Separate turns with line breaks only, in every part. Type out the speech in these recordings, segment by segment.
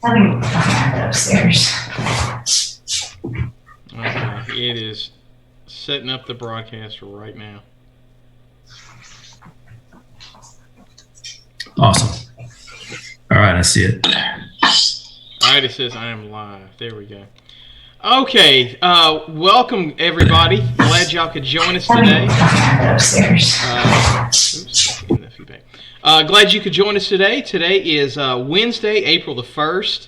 Let me put that upstairs.
Okay, it is setting up the broadcaster right now.
Awesome. All right, I see it.
All right, it says I am live. There we go. Okay, welcome everybody. Glad y'all could join us today. Glad you could join us today. Today is Wednesday, April the 1st.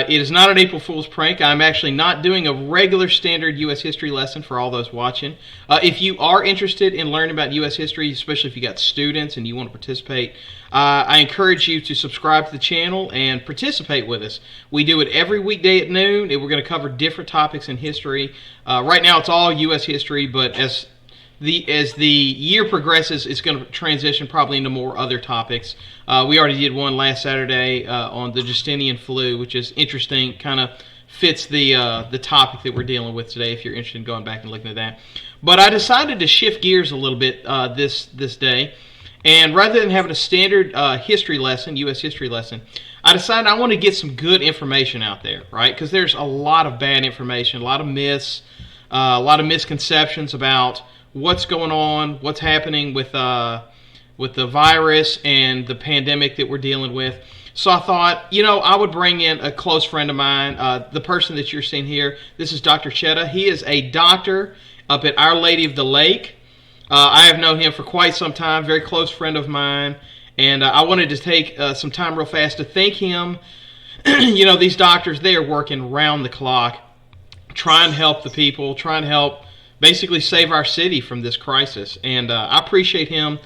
It is not an April Fool's prank. I'm actually not doing a regular standard U.S. history lesson for all those watching. If you are interested in learning about U.S. history, especially if you got students and you want to participate, I encourage you to subscribe to the channel and participate with us. We do it every weekday at noon, and we're going to cover different topics in history. Right now it's all U.S. history, but as the year progresses, it's going to transition probably into more other topics. We already did one last Saturday on the Justinian flu, which is interesting, kind of fits the topic that we're dealing with today, if you're interested in going back and looking at that. But I decided to shift gears a little bit this day, and rather than having a standard history lesson, U.S. history lesson, I decided I want to get some good information out there, right? Because there's a lot of bad information, a lot of myths, a lot of misconceptions about what's going on, what's happening with the virus and the pandemic that we're dealing with. So I thought, I would bring in a close friend of mine, the person that you're seeing here. This is Dr. Chheda. He is a doctor up at Our Lady of the Lake. I have known him for quite some time, very close friend of mine, and I wanted to take some time real fast to thank him. These doctors, they are working round the clock, trying to help the people, trying to help basically save our city from this crisis. And I appreciate him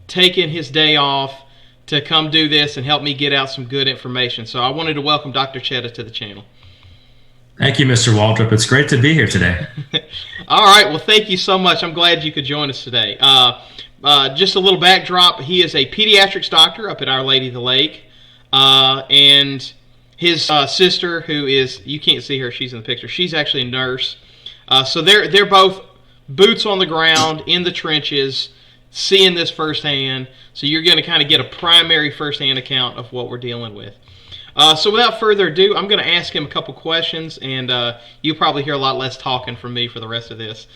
taking his day off to come do this and help me get out some good information. So I wanted to welcome Dr. Chheda to the channel.
Thank you, Mr. Waldrop. It's great to be here today.
All right. Well, thank you so much. I'm glad you could join us today. Just a little backdrop. He is a pediatrics doctor up at Our Lady of the Lake. And his sister, who is, you can't see her, she's in the picture, she's actually a nurse. So they're both boots on the ground, in the trenches, seeing this firsthand. So you're going to kind of get a primary firsthand account of what we're dealing with. So without further ado, I'm going to ask him a couple questions, and you'll probably hear a lot less talking from me for the rest of this.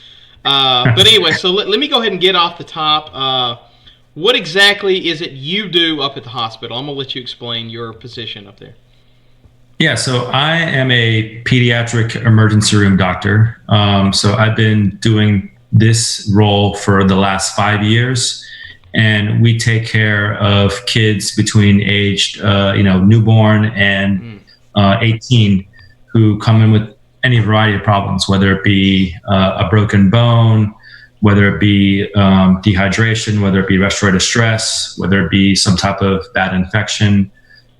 But anyway, so let me go ahead and get off the top. What exactly is it you do up at the hospital? I'm going to let you explain your position up there.
Yeah, so I am a pediatric emergency room doctor. So I've been doing this role for the last 5 years, and we take care of kids between aged, newborn and 18 who come in with any variety of problems, whether it be a broken bone, whether it be dehydration, whether it be respiratory distress, whether it be some type of bad infection,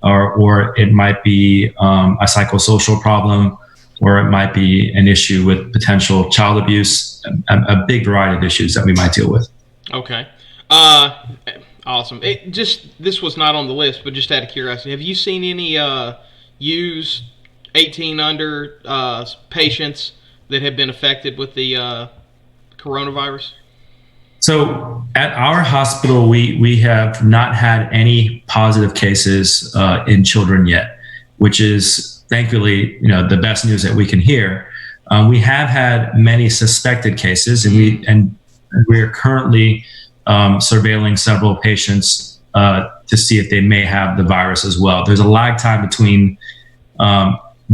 or it might be a psychosocial problem, or it might be an issue with potential child abuse, a big variety of issues that we might deal with.
Okay. Awesome. This was not on the list, but just out of curiosity, have you seen any used 18 under patients that have been affected with the coronavirus?
So at our hospital, we have not had any positive cases in children yet, which is thankfully, the best news that we can hear. We have had many suspected cases, and we're currently surveilling several patients to see if they may have the virus as well. There's a lag time between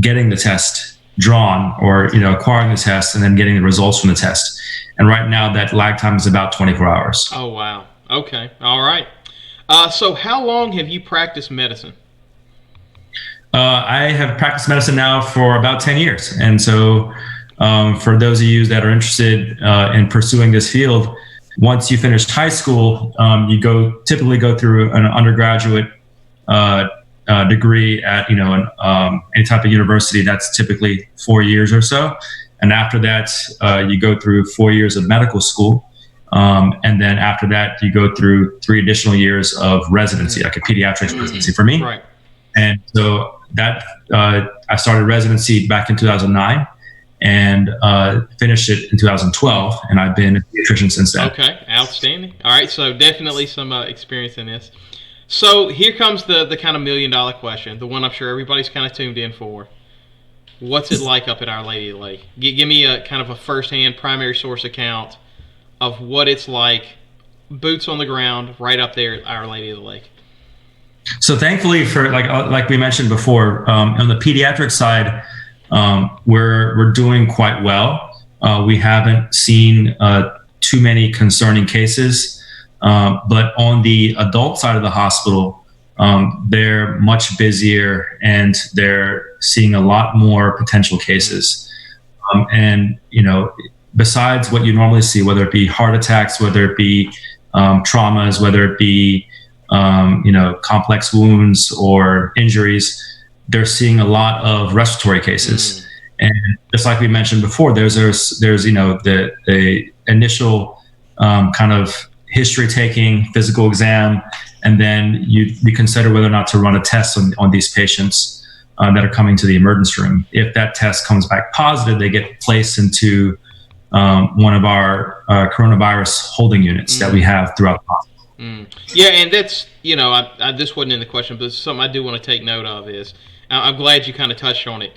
getting the test drawn or acquiring the test and then getting the results from the test. And right now, that lag time is about 24 hours.
Oh, wow. Okay. All right. So how long have you practiced medicine?
I have practiced medicine now for about 10 years. And so for those of you that are interested in pursuing this field, once you finish high school, you typically go through an undergraduate degree at any type of university. That's typically 4 years or so. And after that, you go through 4 years of medical school. And then after that, you go through 3 additional years of residency, like a pediatrics residency for me.
Right.
And so that I started residency back in 2009 and finished it in 2012. And I've been a pediatrician since then.
Okay, outstanding. All right, so definitely some experience in this. So here comes the kind of $1 million question, the one I'm sure everybody's kind of tuned in for. What's it like up at Our Lady of the Lake? Give me a kind of a firsthand primary source account of what it's like, boots on the ground, right up there at Our Lady of the Lake.
So thankfully, for like we mentioned before, on the pediatric side, we're doing quite well. We haven't seen too many concerning cases, but on the adult side of the hospital, they're much busier and they're seeing a lot more potential cases. And besides what you normally see, whether it be heart attacks, whether it be traumas, whether it be complex wounds or injuries, they're seeing a lot of respiratory cases. And just like we mentioned before, there's the initial kind of history taking, physical exam, and then you consider whether or not to run a test on these patients that are coming to the emergency room. If that test comes back positive, they get placed into one of our coronavirus holding units that we have throughout the hospital.
Yeah, and that's, this wasn't in the question, but something I do want to take note of is, I'm glad you kind of touched on it.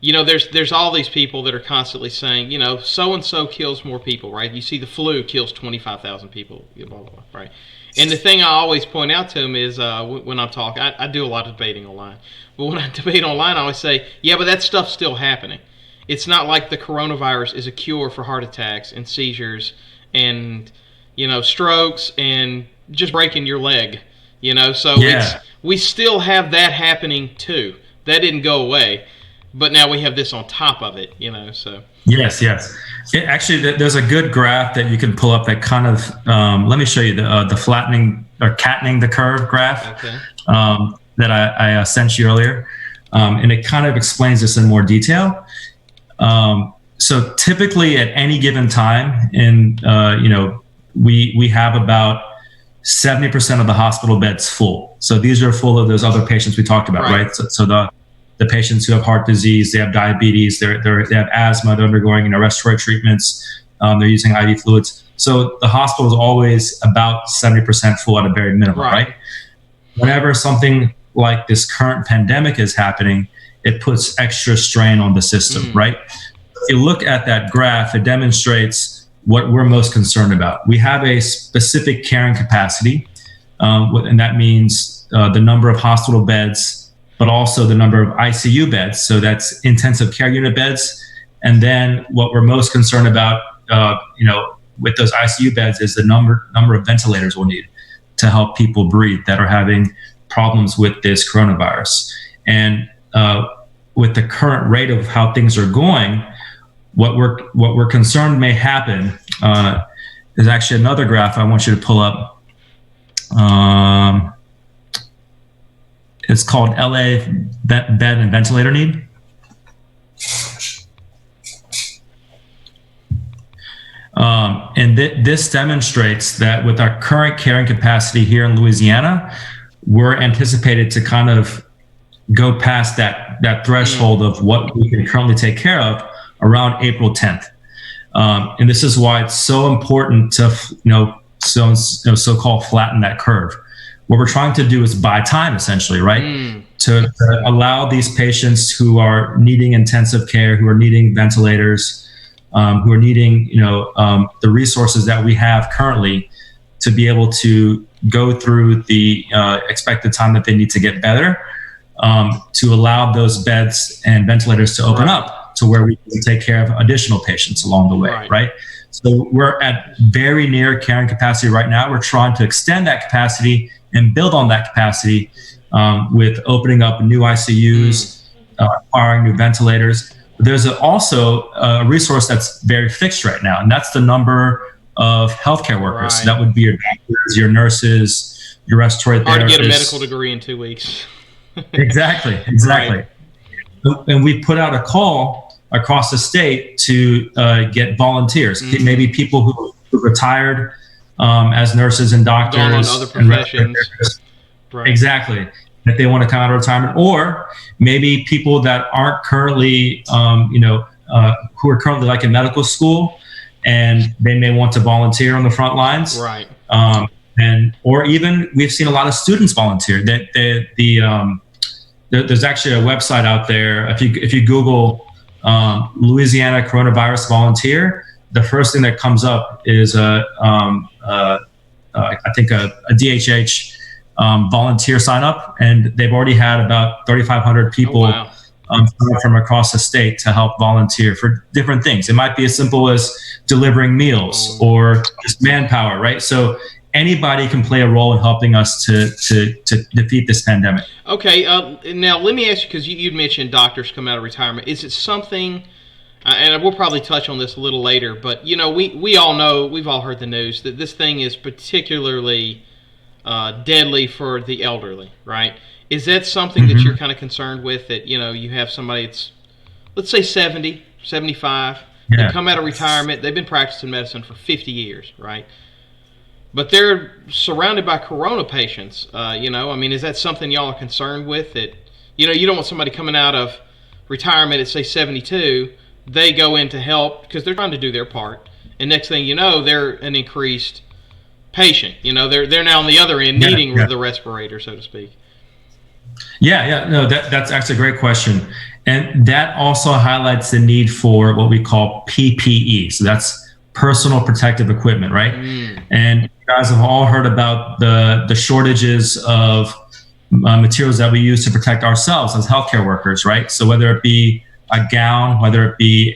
There's all these people that are constantly saying, so-and-so kills more people, right? You see the flu kills 25,000 people, blah, blah, blah, right? And the thing I always point out to them is when I'm talking, I do a lot of debating online. But when I debate online, I always say, yeah, but that stuff's still happening. It's not like the coronavirus is a cure for heart attacks and seizures and, strokes and just breaking your leg, So we still have that happening too. That didn't go away. But now we have this on top of it, so. Yes.
Actually, there's a good graph that you can pull up that kind of, let me show you the flattening or cattening the curve graph that I sent you earlier. And it kind of explains this in more detail. So typically at any given time we have about 70% of the hospital beds full. So these are full of those other patients we talked about, right? So the patients who have heart disease, they have diabetes, they have asthma, they're undergoing respiratory treatments, they're using IV fluids. So the hospital is always about 70% full at a very minimum, right? Whenever something like this current pandemic is happening, it puts extra strain on the system, right? If you look at that graph, it demonstrates what we're most concerned about. We have a specific carrying capacity, and that means the number of hospital beds, but also the number of ICU beds. So that's intensive care unit beds. And then what we're most concerned about, with those ICU beds is the number of ventilators we'll need to help people breathe that are having problems with this coronavirus. And with the current rate of how things are going, what we're concerned may happen is actually another graph I want you to pull up. It's called LA bed and ventilator need. And this demonstrates that with our current carrying capacity here in Louisiana, we're anticipated to kind of go past that threshold of what we can currently take care of around April 10th. And this is why it's so important to, so-called flatten that curve. What we're trying to do is buy time, essentially, right? To allow these patients who are needing intensive care, who are needing ventilators, who are needing, the resources that we have currently to be able to go through the expected time that they need to get better, to allow those beds and ventilators to open up to where we can take care of additional patients along the way, right? So we're at very near carrying capacity right now. We're trying to extend that capacity and build on that capacity with opening up new ICUs, acquiring new ventilators. There's also a resource that's very fixed right now, and that's the number of healthcare workers. That would be your doctors, your nurses, your respiratory therapists.
Hard to get a medical degree in 2 weeks.
Exactly. And we put out a call across the state to get volunteers, maybe people who retired as nurses and doctors,
gone on other professions.
Exactly, that they want to come out of retirement, or maybe people that aren't currently, who are currently like in medical school, and they may want to volunteer on the front lines. or even we've seen a lot of students volunteer. There's actually a website out there. If you Google Louisiana coronavirus volunteer, the first thing that comes up is I think a DHH volunteer sign up, and they've already had about 3,500 people from across the state to help volunteer for different things. It might be as simple as delivering meals or just manpower, right? So anybody can play a role in helping us to defeat this pandemic.
Okay, now let me ask you, because you'd mentioned doctors come out of retirement. Is it something, and we'll probably touch on this a little later, but we all know, we've all heard the news that this thing is particularly deadly for the elderly, right? Is that something that you're kind of concerned with, that you have somebody that's, let's say 70, 75, they come out of retirement, they've been practicing medicine for 50 years, right? But they're surrounded by corona patients. Is that something y'all are concerned with? That you don't want somebody coming out of retirement at say 72, they go in to help because they're trying to do their part, and next thing you know, they're an increased patient. They're now on the other end needing the respirator, so to speak.
No, that's actually a great question, and that also highlights the need for what we call PPE. So that's personal protective equipment, right? And you guys have all heard about the shortages of materials that we use to protect ourselves as healthcare workers, right? So whether it be a gown, whether it be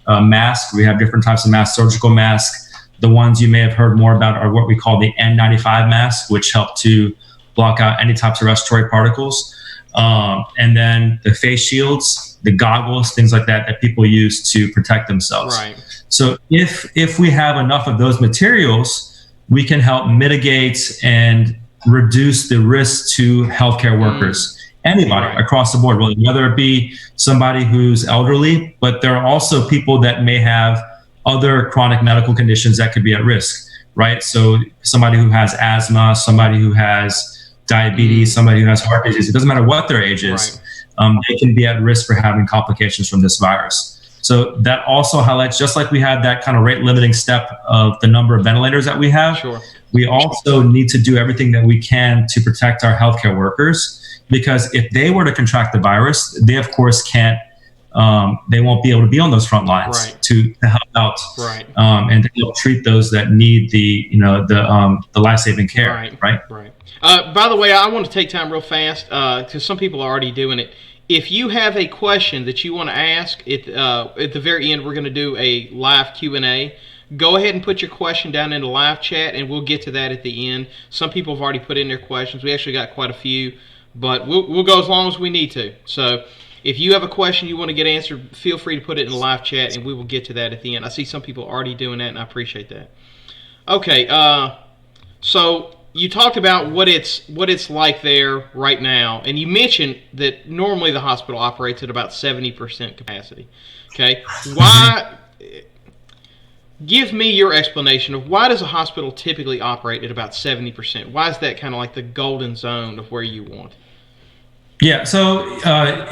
a mask, we have different types of masks, surgical masks. The ones you may have heard more about are what we call the N95 masks, which help to block out any types of respiratory particles. And then the face shields, the goggles, things like that people use to protect themselves.
Right.
So if we have enough of those materials, we can help mitigate and reduce the risk to healthcare workers. Anybody across the board, whether it be somebody who's elderly, but there are also people that may have other chronic medical conditions that could be at risk, right? So somebody who has asthma, somebody who has diabetes, somebody who has heart disease, it doesn't matter what their age is, they can be at risk for having complications from this virus. So that also highlights, just like we had that kind of rate limiting step of the number of ventilators that we have, we also need to do everything that we can to protect our healthcare workers, because if they were to contract the virus, they of course can't, they won't be able to be on those front lines to help out and to help treat those that need the life-saving care. Right.
By the way, I want to take time real fast because some people are already doing it. If you have a question that you want to ask, at the very end, we're going to do a live Q&A. Go ahead and put your question down in the live chat, and we'll get to that at the end. Some people have already put in their questions. We actually got quite a few, but we'll go as long as we need to. So if you have a question you want to get answered, feel free to put it in the live chat, and we will get to that at the end. I see some people already doing that, and I appreciate that. Okay, so you talked about what it's like there right now, and you mentioned that normally the hospital operates at about 70% capacity. Okay, why? Give me your explanation of why does a hospital typically operate at about 70%? Why is that kind of like the golden zone of where you want?
Yeah, so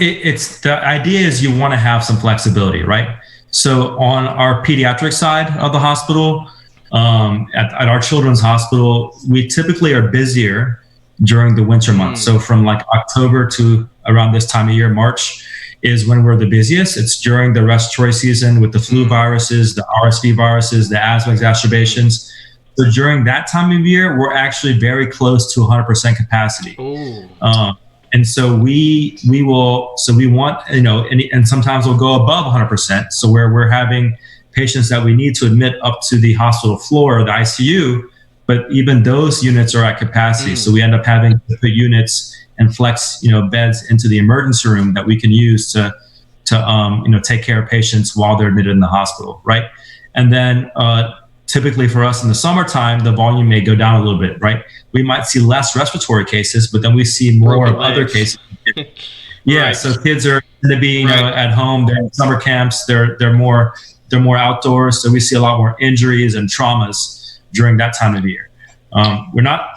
it's the idea is you want to have some flexibility, right? So on our pediatric side of the hospital, at our children's hospital, we typically are busier during the winter months. So from like October to around this time of year, March, is when we're the busiest. It's during the respiratory season with the flu viruses, the RSV viruses, the asthma exacerbations. So during that time of year, we're actually very close to 100% capacity. And so we want, and sometimes we'll go above 100%. So where we're having patients that we need to admit up to the hospital floor or the ICU, but even those units are at capacity. So we end up having to put units and flex, beds into the emergency room that we can use to take care of patients while they're admitted in the hospital, right? And then typically for us in the summertime, the volume may go down a little bit, right? We might see less respiratory cases, but then we see more of other cases. So kids are going to be, at home. They're in summer camps. They're more outdoors. So we see a lot more injuries and traumas during that time of year.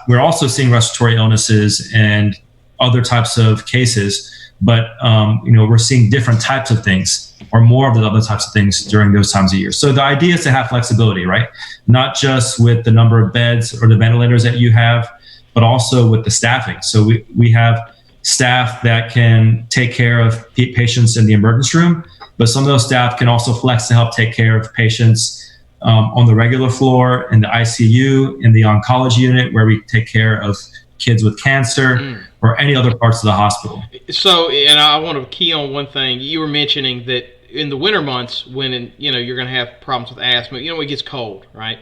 We're also seeing respiratory illnesses and other types of cases, but we're seeing different types of things or more of the other types of things during those times of year. So the idea is to have flexibility, right? Not just with the number of beds or the ventilators that you have, but also with the staffing. So we have staff that can take care of patients in the emergency room, but some of those staff can also flex to help take care of patients on the regular floor, in the ICU, in the oncology unit, where we take care of kids with cancer or any other parts of the hospital.
So, and I want to key on one thing. You were mentioning that in the winter months, when you're going to have problems with asthma, it gets cold, right?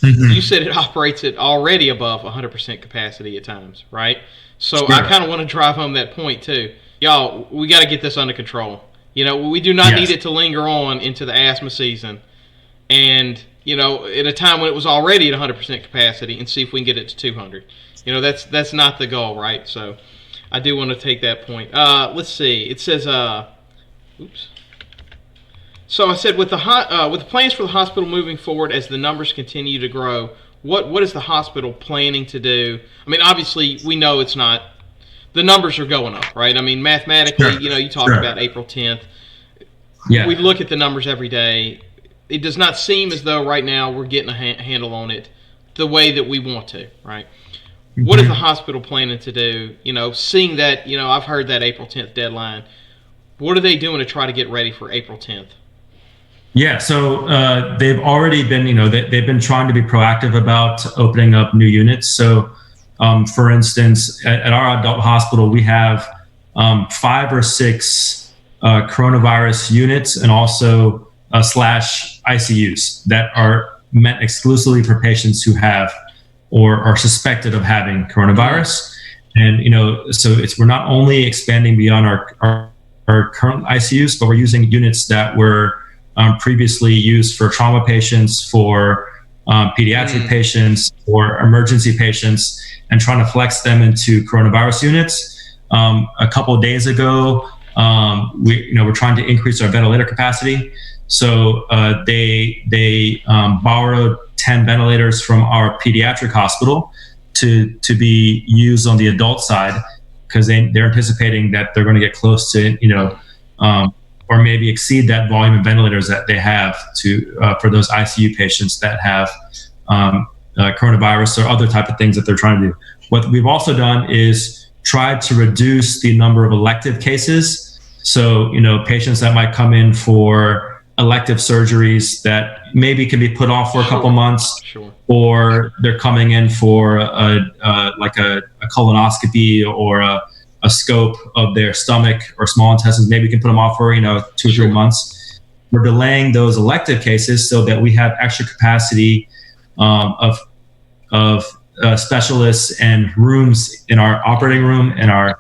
Mm-hmm. You said it operates at already above 100% capacity at times, right? So sure. I kind of want to drive home that point too. Y'all, we got to get this under control. We do not need it to linger on into the asthma season. And, at a time when it was already at 100% capacity, and see if we can get it to 200. That's not the goal, right? So I do want to take that point. Let's see. It says, oops. So I said, with the plans for the hospital moving forward as the numbers continue to grow, what is the hospital planning to do? I mean, obviously, we know it's not. The numbers are going up, right? I mean, mathematically,
sure.
You talked about April 10th.
Yeah.
We look at the numbers every day. It does not seem as though right now we're getting a handle on it the way that we want to, right? Mm-hmm. What is the hospital planning to do? Seeing that, I've heard that April 10th deadline. What are they doing to try to get ready for April 10th?
Yeah, so they've already been, they've been trying to be proactive about opening up new units. So, for instance, at our adult hospital, we have 5 or 6 coronavirus units and also slash ICUs that are meant exclusively for patients who have or are suspected of having coronavirus. And, so we're not only expanding beyond our current ICUs, but we're using units that were previously used for trauma patients, for pediatric patients, or emergency patients, and trying to flex them into coronavirus units. A couple of days ago, we're trying to increase our ventilator capacity. So they borrowed 10 ventilators from our pediatric hospital to be used on the adult side, because they're anticipating that they're going to get close to, or maybe exceed that volume of ventilators that they have for those ICU patients that have coronavirus or other type of things that they're trying to do. What we've also done is tried to reduce the number of elective cases. So, patients that might come in for elective surgeries that maybe can be put off for a couple months, or they're coming in for a colonoscopy or a scope of their stomach or small intestines. Maybe we can put them off for 2 or 3 months. We're delaying those elective cases so that we have extra capacity of specialists and rooms in our operating room and our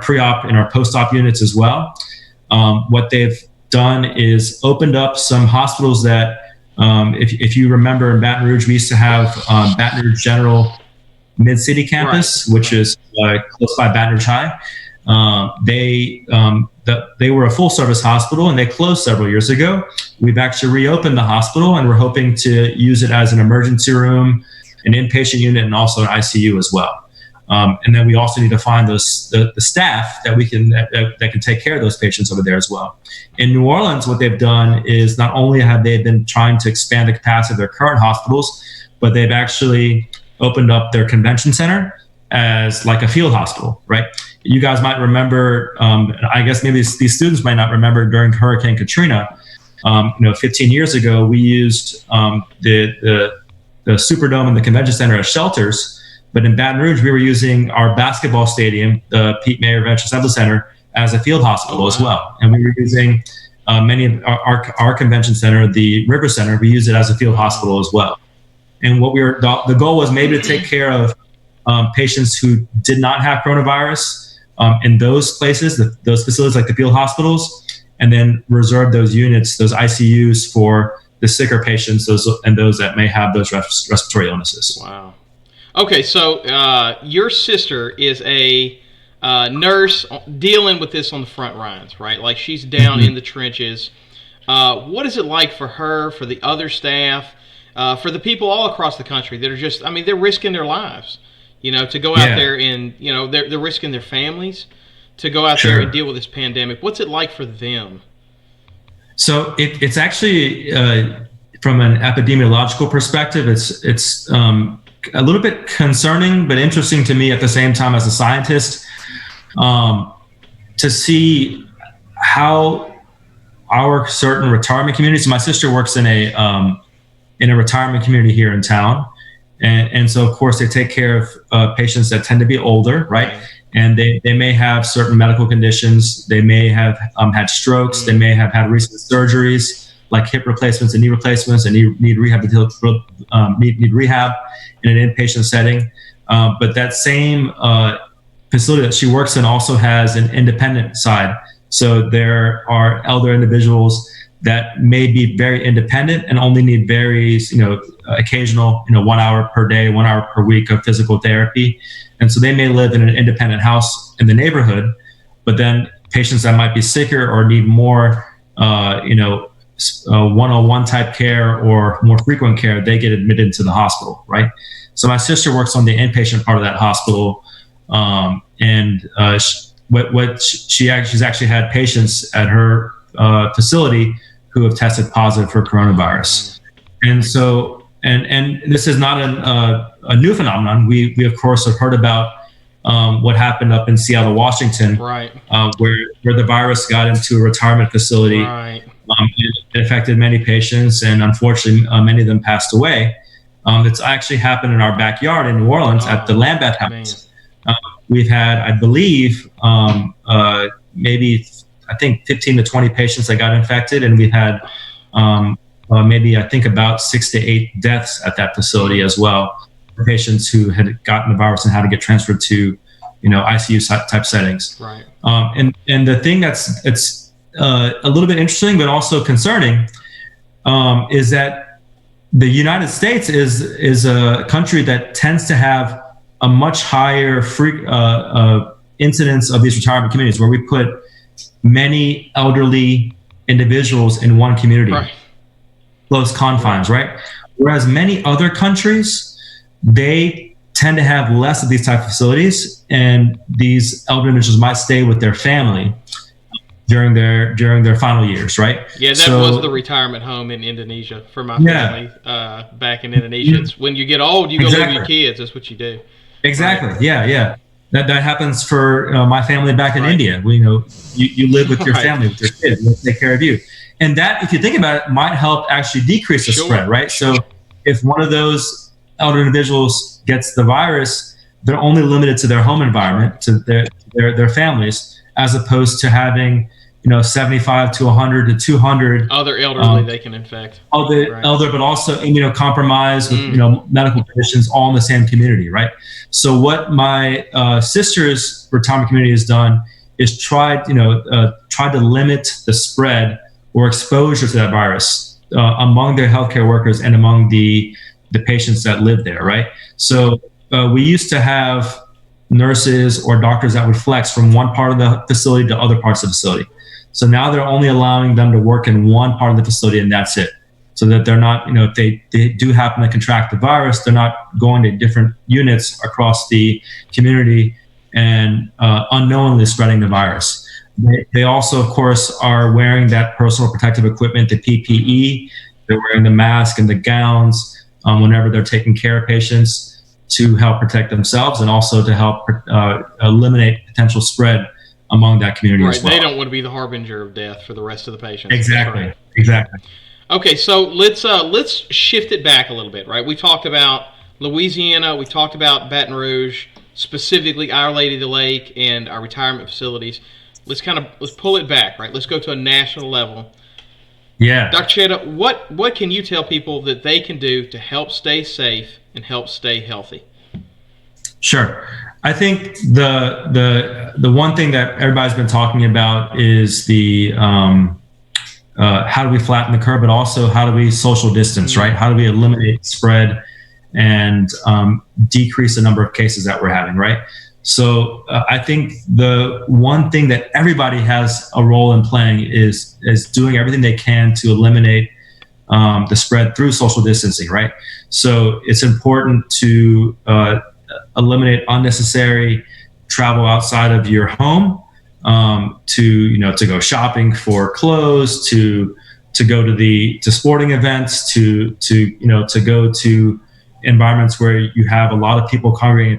pre-op and our post-op units as well. What they've done is opened up some hospitals that, if you remember, in Baton Rouge, we used to have Baton Rouge General Mid-City Campus, which is close by Baton Rouge High. They were a full-service hospital, and they closed several years ago. We've actually reopened the hospital, and we're hoping to use it as an emergency room, an inpatient unit, and also an ICU as well. And then we also need to find the staff that can take care of those patients over there as well. In New Orleans, what they've done is not only have they been trying to expand the capacity of their current hospitals, but they've actually opened up their convention center as like a field hospital, right? You guys might remember, I guess maybe these students might not remember, during Hurricane Katrina, 15 years ago, we used the Superdome and the convention center as shelters. But in Baton Rouge, we were using our basketball stadium, the Pete Mayer Veterans Medical Center, as a field hospital as well. And we were using many of our convention center, the River Center, we used it as a field hospital as well. And the goal was maybe to take care of patients who did not have coronavirus in those places, those facilities like the field hospitals, and then reserve those units, those ICUs, for the sicker patients, those that may have those respiratory illnesses.
Wow. Okay, so your sister is a nurse dealing with this on the front lines, right? Like, she's down in the trenches. What is it like for her, for the other staff, for the people all across the country that are just, they're risking their lives, To go out there and, they're risking their families to go out there and deal with this pandemic. What's it like for them?
So it's actually, from an epidemiological perspective, it's a little bit concerning, but interesting to me at the same time as a scientist, to see how our certain retirement communities. My sister works in a retirement community here in town, and so of course they take care of patients that tend to be older, right? And they may have certain medical conditions. They may have had strokes. They may have had recent surgeries like hip replacements and knee replacements, and need rehab need rehab in an inpatient setting. But that same facility that she works in also has an independent side. So there are elder individuals that may be very independent and only need very, occasional, 1 hour per day, 1 hour per week of physical therapy. And so they may live in an independent house in the neighborhood, but then patients that might be sicker or need more, one-on-one type care or more frequent care, they get admitted into the hospital, right? So my sister works on the inpatient part of that hospital, she's actually had patients at her facility who have tested positive for coronavirus. And so, and this is not a new phenomenon. We of course have heard about what happened up in Seattle, Washington,
right?
Where the virus got into a retirement facility,
right?
It affected many patients, and unfortunately, many of them passed away. It's actually happened in our backyard in New Orleans at the Lambeth House. We've had, I believe, maybe I think 15 to 20 patients that got infected, and we've had maybe I think about 6 to 8 deaths at that facility as well. For patients who had gotten the virus and had to get transferred to, ICU type settings.
Right.
And the thing it's a little bit interesting, but also concerning, is that the United States is a country that tends to have a much higher incidence of these retirement communities, where we put many elderly individuals in one community, right. Close confines, right? Whereas many other countries, they tend to have less of these type of facilities, and these elder individuals might stay with their family during their final years, right?
Yeah, that was the retirement home in Indonesia for my family back in Indonesia. It's when you get old, you go live with your kids. That's what you do.
Exactly. Right. Yeah. That happens for my family back in India. You live with your family, with your kids, and they take care of you. And that, if you think about it, might help actually decrease the spread, right? So if one of those elder individuals gets the virus, they're only limited to their home environment, to their families, as opposed to having 75 to 100 to 200
other elderly they can infect.
Elder, but also immunocompromised with medical conditions, all in the same community, right? So what my sister's retirement community has done is tried to limit the spread or exposure to that virus among their healthcare workers and among the patients that live there, right? So we used to have nurses or doctors that would flex from one part of the facility to other parts of the facility. So now they're only allowing them to work in one part of the facility, and that's it. So that they're not, if they do happen to contract the virus, they're not going to different units across the community and unknowingly spreading the virus. They also, of course, are wearing that personal protective equipment, the PPE. They're wearing the mask and the gowns whenever they're taking care of patients to help protect themselves and also to help eliminate potential spread among that community as well.
They don't want to be the harbinger of death for the rest of the patients.
Exactly.
Okay, so let's shift it back a little bit, right? We talked about Louisiana, we talked about Baton Rouge, specifically Our Lady of the Lake and our retirement facilities. Let's pull it back, right? Let's go to a national level.
Yeah.
Dr. Chheda, what can you tell people that they can do to help stay safe and help stay healthy?
Sure. I think the one thing that everybody's been talking about is the how do we flatten the curve, but also how do we social distance, right? How do we eliminate spread and decrease the number of cases that we're having, right? So I think the one thing that everybody has a role in playing is doing everything they can to eliminate the spread through social distancing, right? So it's important to eliminate unnecessary travel outside of your home, to go shopping for clothes, to go to sporting events, to go to environments where you have a lot of people congregating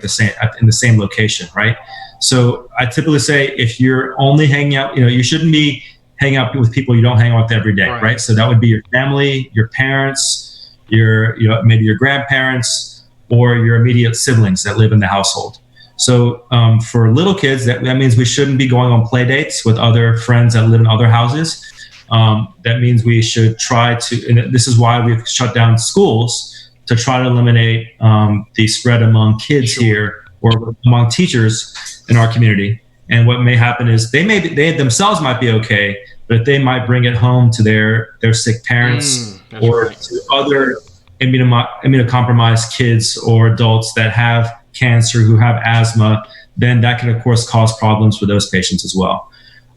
in the same location, right? So I typically say, if you're only hanging out, you shouldn't be hanging out with people you don't hang out with every day, right? So that would be your family, your parents, maybe your grandparents, or your immediate siblings that live in the household. So for little kids, that means we shouldn't be going on play dates with other friends that live in other houses. That means we should try to, and this is why we've shut down schools, to try to eliminate the spread among kids here or among teachers in our community. And what may happen is they themselves might be okay, but they might bring it home to their sick parents or to other immunocompromised kids or adults that have cancer, who have asthma. Then that can, of course, cause problems for those patients as well.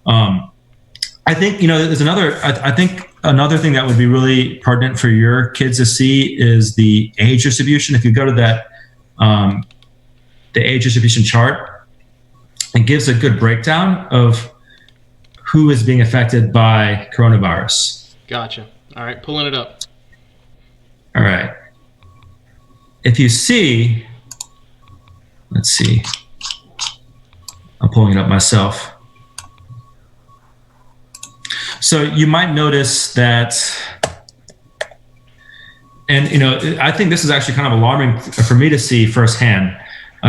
I think, there's another thing that would be really pertinent for your kids to see is the age distribution. If you go to that, the age distribution chart, it gives a good breakdown of who is being affected by coronavirus.
Gotcha. All right, pulling it up.
All right. If you see, let's see, I'm pulling it up myself. So you might notice that, and I think this is actually kind of alarming for me to see firsthand.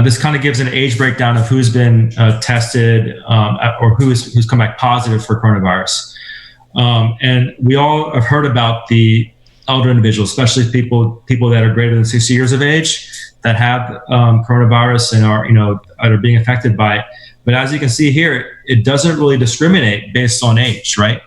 This kind of gives an age breakdown of who's been tested or who's come back positive for coronavirus. And we all have heard about the elder individuals, especially people that are greater than 60 years of age, that have coronavirus and are being affected by it. But as you can see here, it doesn't really discriminate based on age, right?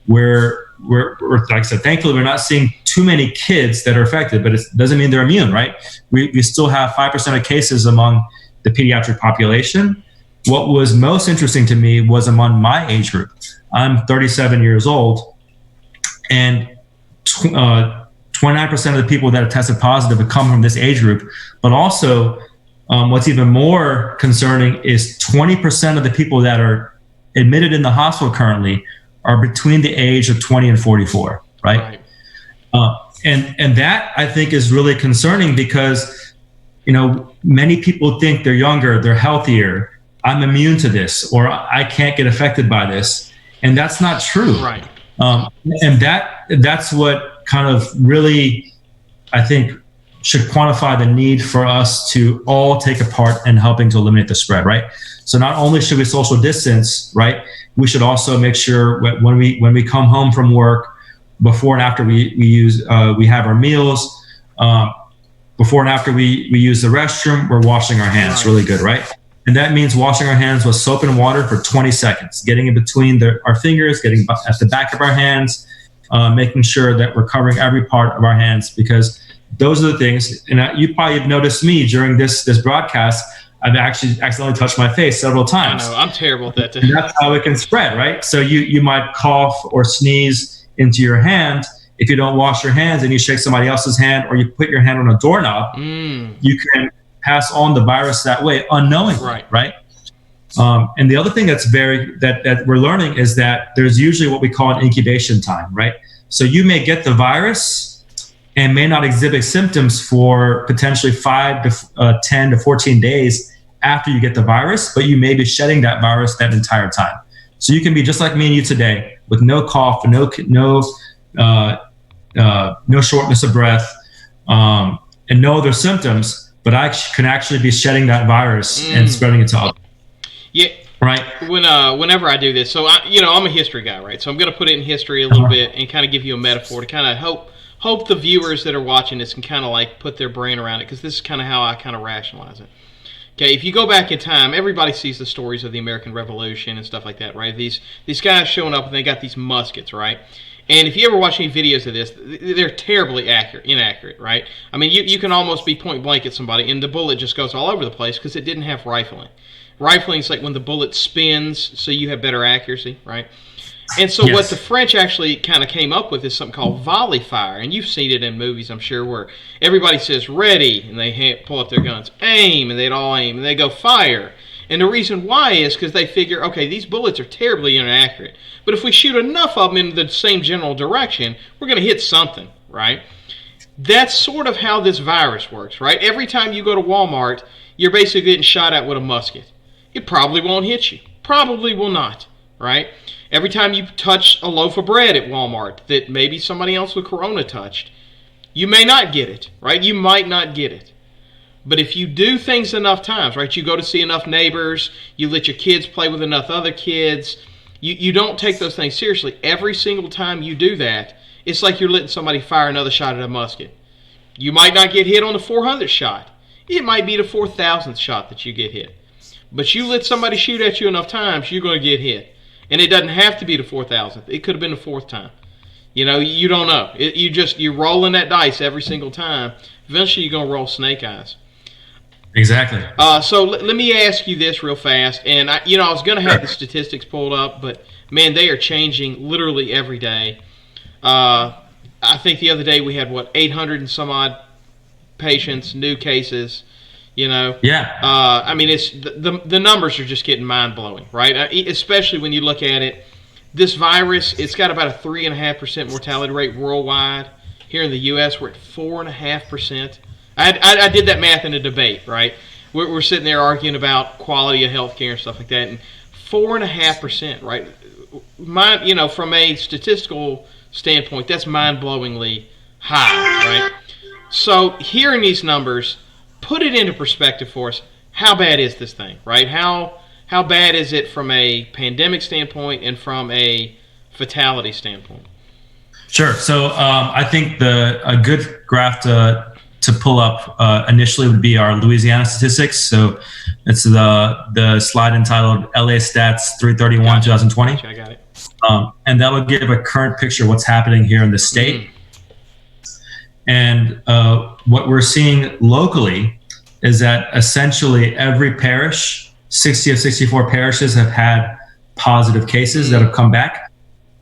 We're like I said, thankfully, we're not seeing too many kids that are affected, but it doesn't mean they're immune, right? We still have 5% of cases among the pediatric population. What was most interesting to me was among my age group. I'm 37 years old, and 29% of the people that have tested positive have come from this age group. But also, what's even more concerning is 20% of the people that are admitted in the hospital currently are between the age of 20 and 44, right? And that, I think, is really concerning because, many people think they're younger, they're healthier, I'm immune to this, or I can't get affected by this. And that's not true.
Right.
And that's what kind of really, I think, should quantify the need for us to all take a part in helping to eliminate the spread, right? So not only should we social distance, right? We should also make sure when we come home from work, before and after we have our meals, before and after we use the restroom, we're washing our hands. Really good, right? And that means washing our hands with soap and water for 20 seconds, getting in between our fingers, getting at the back of our hands, making sure that we're covering every part of our hands, because those are the things. And you probably have noticed me during this broadcast, I've actually accidentally touched my face several times.
I know, I'm terrible at that.
And that's how it can spread, right? So you might cough or sneeze into your hand. If you don't wash your hands and you shake somebody else's hand, or you put your hand on a doorknob, you can pass on the virus that way unknowingly, right? And the other thing that we're learning is that there's usually what we call an incubation time, right? So you may get the virus and may not exhibit symptoms for potentially 5 to 10 to 14 days after you get the virus, but you may be shedding that virus that entire time. So you can be just like me and you today, with no cough, no shortness of breath, and no other symptoms, but I can actually be shedding that virus and spreading it to others.
Yeah.
Right.
Whenever I do this, so I'm a history guy, right? So I'm going to put it in history a little bit and kind of give you a metaphor to kind of hope the viewers that are watching this can kind of like put their brain around it, because this is kind of how I kind of rationalize it. Okay, if you go back in time, everybody sees the stories of the American Revolution and stuff like that, right? These guys showing up and they got these muskets, right? And if you ever watch any videos of this, they're terribly inaccurate, right? I mean, you can almost be point blank at somebody and the bullet just goes all over the place because it didn't have rifling. Rifling is like when the bullet spins, so you have better accuracy, right? And so what
Yes.
the French actually kind of came up with is something called volley fire. And you've seen it in movies, I'm sure, where everybody says ready, and they pull up their guns, aim, and they'd all aim, and they go fire. And the reason why is because they figure, okay, these bullets are terribly inaccurate. But if we shoot enough of them in the same general direction, we're going to hit something, right? That's sort of how this virus works, right? Every time you go to Walmart, you're basically getting shot at with a musket. It probably won't hit you. Probably will not, right? Every time you touch a loaf of bread at Walmart that maybe somebody else with corona touched, you may not get it, right? You might not get it. But if you do things enough times, right? You go to see enough neighbors, you let your kids play with enough other kids, you don't take those things seriously. Every single time you do that, it's like you're letting somebody fire another shot at a musket. You might not get hit on the 400th shot. It might be the 4,000th shot that you get hit. But you let somebody shoot at you enough times, you're going to get hit. And it doesn't have to be the 4,000th. It could have been the 4th time. You know, you don't know. You're rolling that dice every single time. Eventually, you're going to roll snake eyes.
Exactly.
So let me ask you this real fast. And I was going to have the statistics pulled up, but man, they are changing literally every day. I think the other day we had 800 and some odd patients, new cases. You know,
Yeah.
I mean, it's the numbers are just getting mind blowing, right? Especially when you look at it, this virus, it's got about a 3.5% mortality rate worldwide. Here in the U.S., we're at 4.5%. I did that math in a debate, right? We're sitting there arguing about quality of health care and stuff like that, and 4.5%, right? From a statistical standpoint, that's mind-blowingly high, right? So hearing these numbers, put it into perspective for us. How bad is this thing, right? How bad is it from a pandemic standpoint and from a fatality standpoint?
Sure. So I think a good graph to pull up initially would be our Louisiana statistics. So it's the slide entitled LA Stats 3/31/2020.
I got it.
And that would give a current picture of what's happening here in the state. And what we're seeing locally is that essentially every parish, 60 of 64 parishes, have had positive cases that have come back.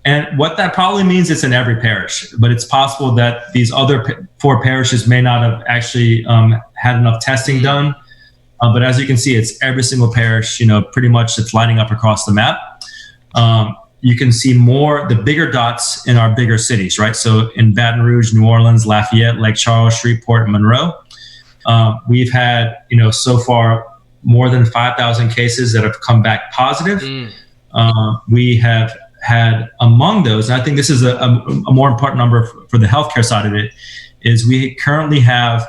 And what that probably means is in every parish, but it's possible that these other 4 parishes may not have actually had enough testing done. But as you can see, it's every single parish, pretty much it's lining up across the map. You can see the bigger dots in our bigger cities, right? So in Baton Rouge, New Orleans, Lafayette, Lake Charles, Shreveport, and Monroe, we've had, so far more than 5,000 cases that have come back positive. We have had among those, and I think this is a more important number for the healthcare side of it, is we currently have,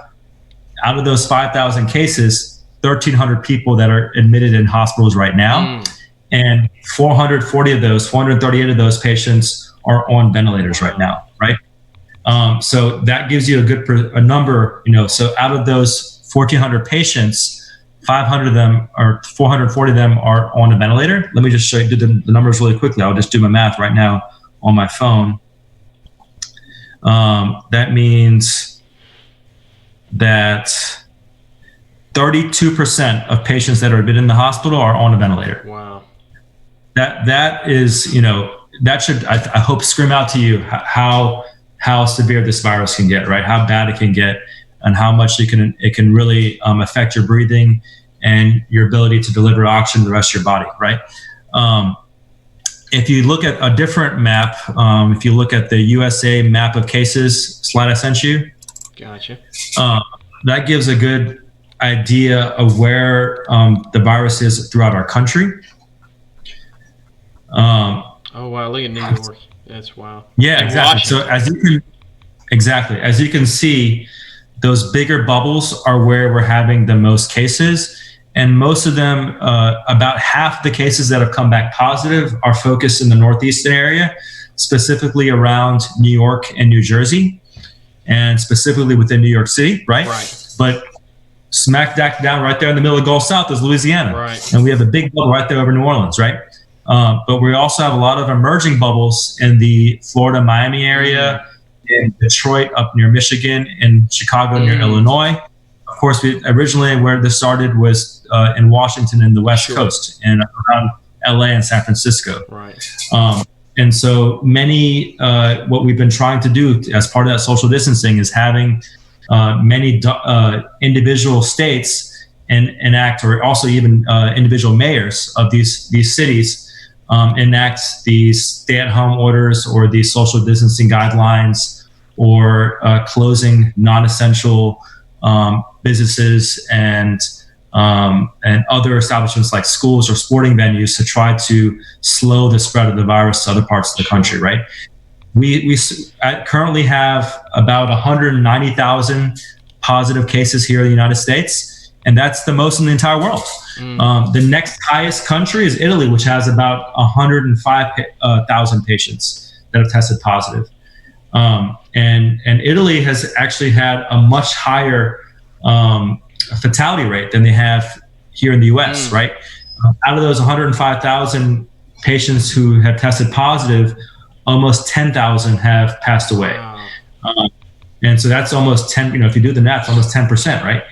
out of those 5,000 cases, 1,300 people that are admitted in hospitals right now. And 438 of those patients are on ventilators right now, right? So that gives you a number, so out of those 1,400 patients, 500 of them or 440 of them are on a ventilator. Let me just show you the numbers really quickly. I'll just do my math right now on my phone. That means that 32% of patients that are admitted in the hospital are on a ventilator.
Wow.
That is, that should, I hope, scream out to you how severe this virus can get, right? How bad it can get, and how much it can really affect your breathing and your ability to deliver oxygen to the rest of your body, right? If you look at a different map, if you look at the USA map of cases slide I sent you,
gotcha.
That gives a good idea of where the virus is throughout our country.
Oh wow! Look at New York. That's wow.
Yeah,
and
exactly.
Washington.
So as you can see, those bigger bubbles are where we're having the most cases, and most of them, about half the cases that have come back positive, are focused in the northeastern area, specifically around New York and New Jersey, and specifically within New York City, right?
Right.
But smack down right there in the middle of Gulf South is Louisiana,
right?
And we have a big bubble right there over New Orleans, right? But we also have a lot of emerging bubbles in the Florida, Miami area, in Detroit, up near Michigan, in Chicago, near Illinois. Of course, originally where this started was in Washington and the West Coast, and around LA and San Francisco.
Right.
And so many, what we've been trying to do as part of that social distancing is having many individual states enact, or also even individual mayors of these cities enact these stay-at-home orders or these social distancing guidelines, or closing non-essential businesses and other establishments like schools or sporting venues to try to slow the spread of the virus to other parts of the country, right? We currently have about 190,000 positive cases here in the United States, and that's the most in the entire world. The next highest country is Italy, which has about 105,000 patients that have tested positive. And Italy has actually had a much higher fatality rate than they have here in the U.S., right? Out of those 105,000 patients who have tested positive, almost 10,000 have passed away. Wow. And so that's almost 10, if you do the math, almost 10%, right?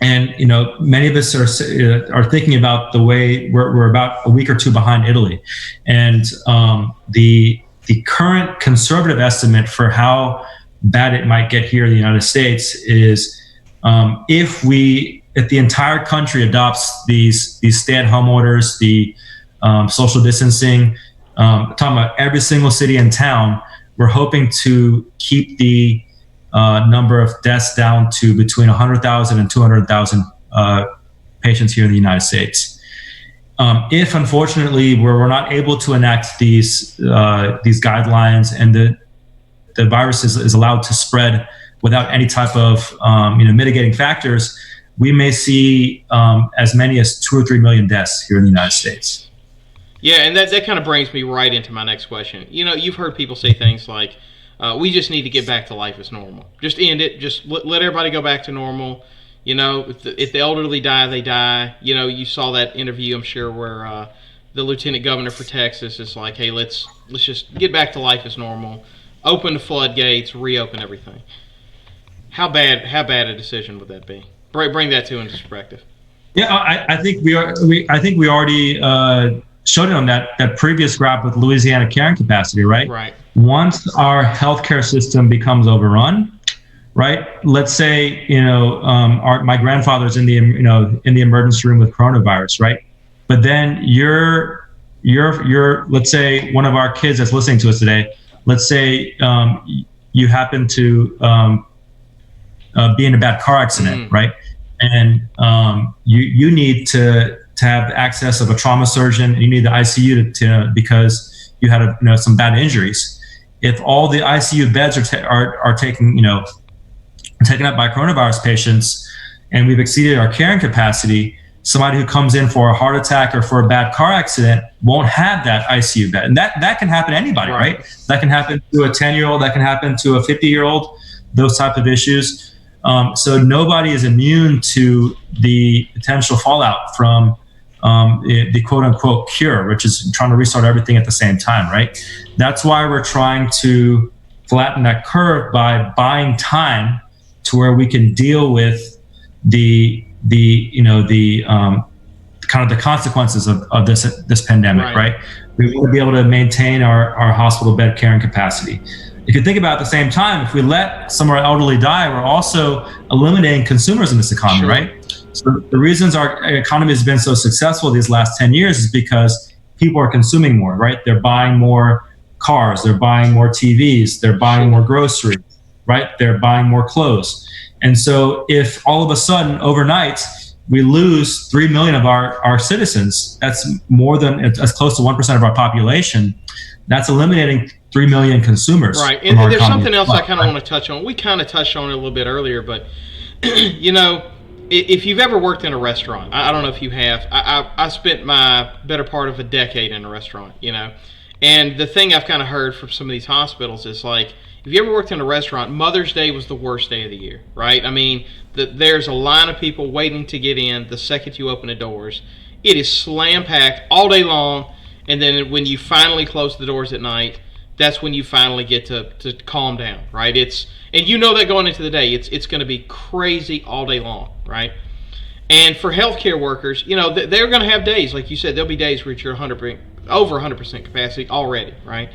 And many of us are thinking about the way we're about a week or two behind Italy. And the current conservative estimate for how bad it might get here in the United States is if the entire country adopts these stay-at-home orders, the social distancing, talking about every single city and town, we're hoping to keep the number of deaths down to between 100,000 and 200,000 patients here in the United States. If unfortunately we're not able to enact these guidelines and the virus is allowed to spread without any type of mitigating factors, we may see as many as 2 or 3 million deaths here in the United States.
Yeah, and that kind of brings me right into my next question. You've heard people say things like, we just need to get back to life as normal. Just end it. Just let everybody go back to normal. If the elderly die, they die. You saw that interview, I'm sure, where the lieutenant governor for Texas is like, hey, let's just get back to life as normal. Open the floodgates, reopen everything. How bad a decision would that be? Bring that into perspective.
Yeah, I think we already showed it on that previous graph with Louisiana carrying capacity, right?
Right.
Once our healthcare system becomes overrun, right? Let's say my grandfather's in the emergency room with coronavirus, right? But then you're let's say one of our kids that's listening to us today. Let's say you happen to be in a bad car accident, right? And you need to have access of a trauma surgeon. You need the ICU to because you had some bad injuries. If all the ICU beds are taken up by coronavirus patients, and we've exceeded our carrying capacity, somebody who comes in for a heart attack or for a bad car accident won't have that ICU bed. And that can happen to anybody, right? That can happen to a 10-year-old, that can happen to a 50-year-old, those type of issues. So nobody is immune to the potential fallout from the quote unquote cure, which is trying to restart everything at the same time, right? That's why we're trying to flatten that curve by buying time to where we can deal with the kind of the consequences of this pandemic, right? We want to be able to maintain our hospital bed carrying capacity. If you think about it, at the same time, if we let some of our elderly die, we're also eliminating consumers in this economy, right? So the reasons our economy has been so successful these last 10 years is because people are consuming more, right? They're buying more cars, they're buying more TVs, they're buying more groceries, right? They're buying more clothes. And so if all of a sudden overnight we lose 3 million of our citizens, that's that's close to 1% of our population. That's eliminating 3 million consumers.
Right. And there's something else I kind of want to touch on. We kind of touched on it a little bit earlier, but if you've ever worked in a restaurant, I don't know if you have. I spent my better part of a decade in a restaurant, and the thing I've kind of heard from some of these hospitals is like, if you ever worked in a restaurant, Mother's Day was the worst day of the year, right? I mean, there's a line of people waiting to get in the second you open the doors. It is slam-packed all day long, and then when you finally close the doors at night, that's when you finally get to calm down, right? And that going into the day, it's going to be crazy all day long, right? And for healthcare workers, they're going to have days, like you said, there'll be days where you're over 100% capacity already, right?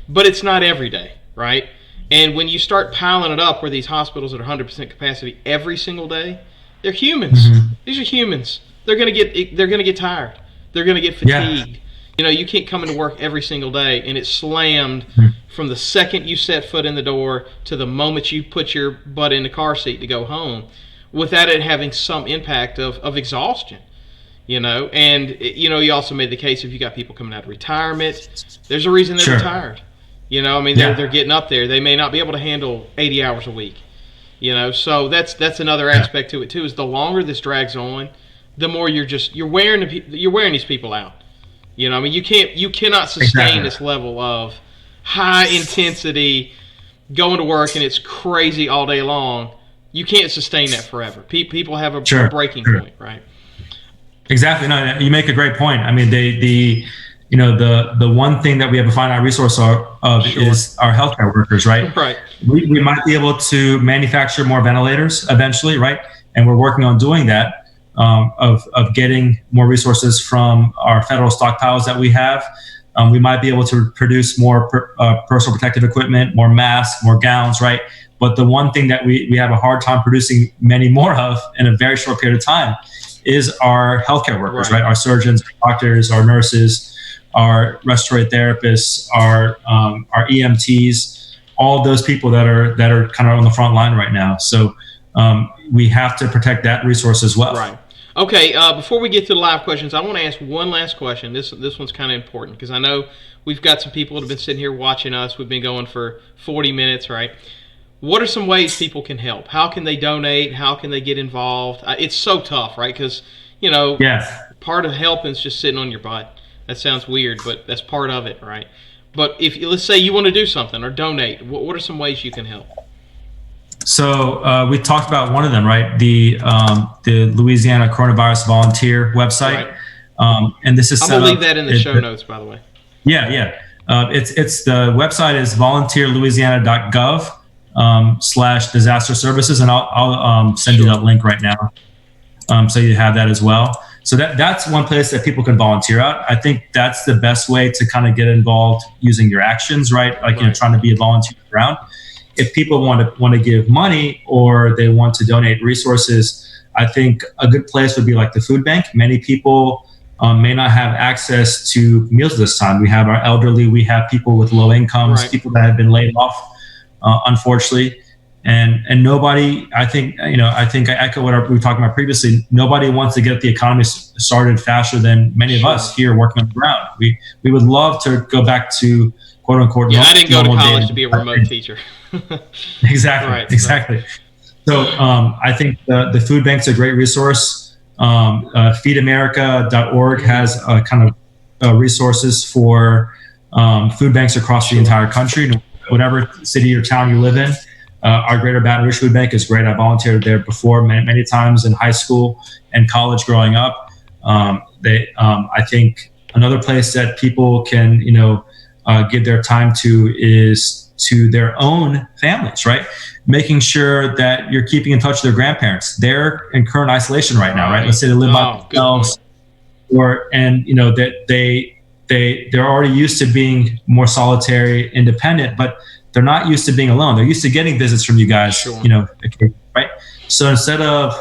But it's not every day, right? And when you start piling it up where these hospitals are at 100% capacity every single day, they're humans.
Mm-hmm.
These are humans. They're going to get tired. They're going to get fatigued. Yeah. You can't come into work every single day and it's slammed from the second you set foot in the door to the moment you put your butt in the car seat to go home, without it having some impact of exhaustion. And you also made the case, if you got people coming out of retirement, there's a reason they're retired. They're getting up there. They may not be able to handle 80 hours a week. So that's another aspect to it too. Is the longer this drags on, the more you're wearing these people out. You cannot sustain this level of high intensity going to work and it's crazy all day long. You can't sustain that forever. People have a breaking point, right?
Exactly. No, you make a great point. The one thing that we have a finite resource of is our healthcare workers, right?
Right.
We might be able to manufacture more ventilators eventually, right? And we're working on doing that, of getting more resources from our federal stockpiles that we have. We might be able to produce more personal protective equipment, more masks, more gowns, right? But the one thing that we have a hard time producing many more of in a very short period of time is our healthcare workers, right? Our surgeons, our doctors, our nurses, our respiratory therapists, our EMTs, all those people that are kind of on the front line right now. So we have to protect that resource as well.
Right. Okay. Before we get to the live questions, I want to ask one last question. This one's kind of important because I know we've got some people that have been sitting here watching us. We've been going for 40 minutes, right? What are some ways people can help? How can they donate? How can they get involved? It's so tough, right? Because, part of helping is just sitting on your butt. That sounds weird, but that's part of it, right? But let's say you want to do something or donate, what are some ways you can help?
So we talked about one of them, right? The Louisiana Coronavirus Volunteer website.
Right.
And this is
I'm going to leave that in the show notes, by the way.
Yeah. It's the website is volunteerlouisiana.gov. /disaster services, and I'll send you that link right now, so you have that as well. So that's one place that people can volunteer at. I think that's the best way to kind of get involved using your actions, right? Trying to be a volunteer around. If people want to give money or they want to donate resources, I think a good place would be like the food bank. Many people may not have access to meals this time. We have our elderly, we have people with low incomes, people that have been laid off. Unfortunately, and nobody, I think I echo what we were talking about previously. Nobody wants to get the economy started faster than many of us here working on the ground. We would love to go back to quote unquote.
Yeah, I didn't go to college to be a remote teacher.
Exactly. So I think the food bank's a great resource. Feedamerica.org has kind of resources for food banks across the entire country. Whatever city or town you live in, our Greater Baton Rouge Food Bank is great. I volunteered there before many times in high school and college growing up. I think another place that people can, give their time to is to their own families, right? Making sure that you're keeping in touch with their grandparents. They're in current isolation right now, right? Let's say they live by themselves, that they're already used to being more solitary, independent, but they're not used to being alone. They're used to getting visits from you guys, right? So instead of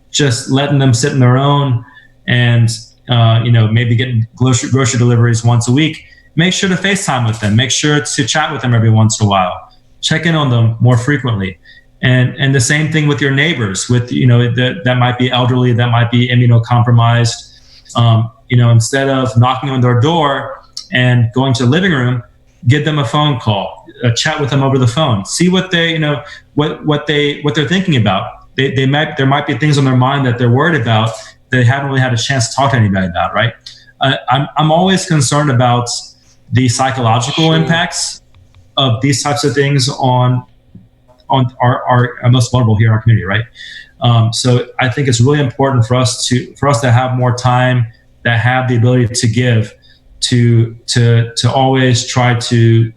just letting them sit on their own and, maybe getting grocery deliveries once a week, make sure to FaceTime with them. Make sure to chat with them every once in a while. Check in on them more frequently. And the same thing with your neighbors, that might be elderly, that might be immunocompromised. Instead of knocking on their door and going to the living room, give them a phone call, chat with them over the phone, see what they, what they're thinking about. There might be things on their mind that they're worried about that they haven't really had a chance to talk to anybody about, right? I'm always concerned about the psychological impacts of these types of things on our most vulnerable here in our community, right? So I think it's really important for us to have more time, that have the ability to give, to always try to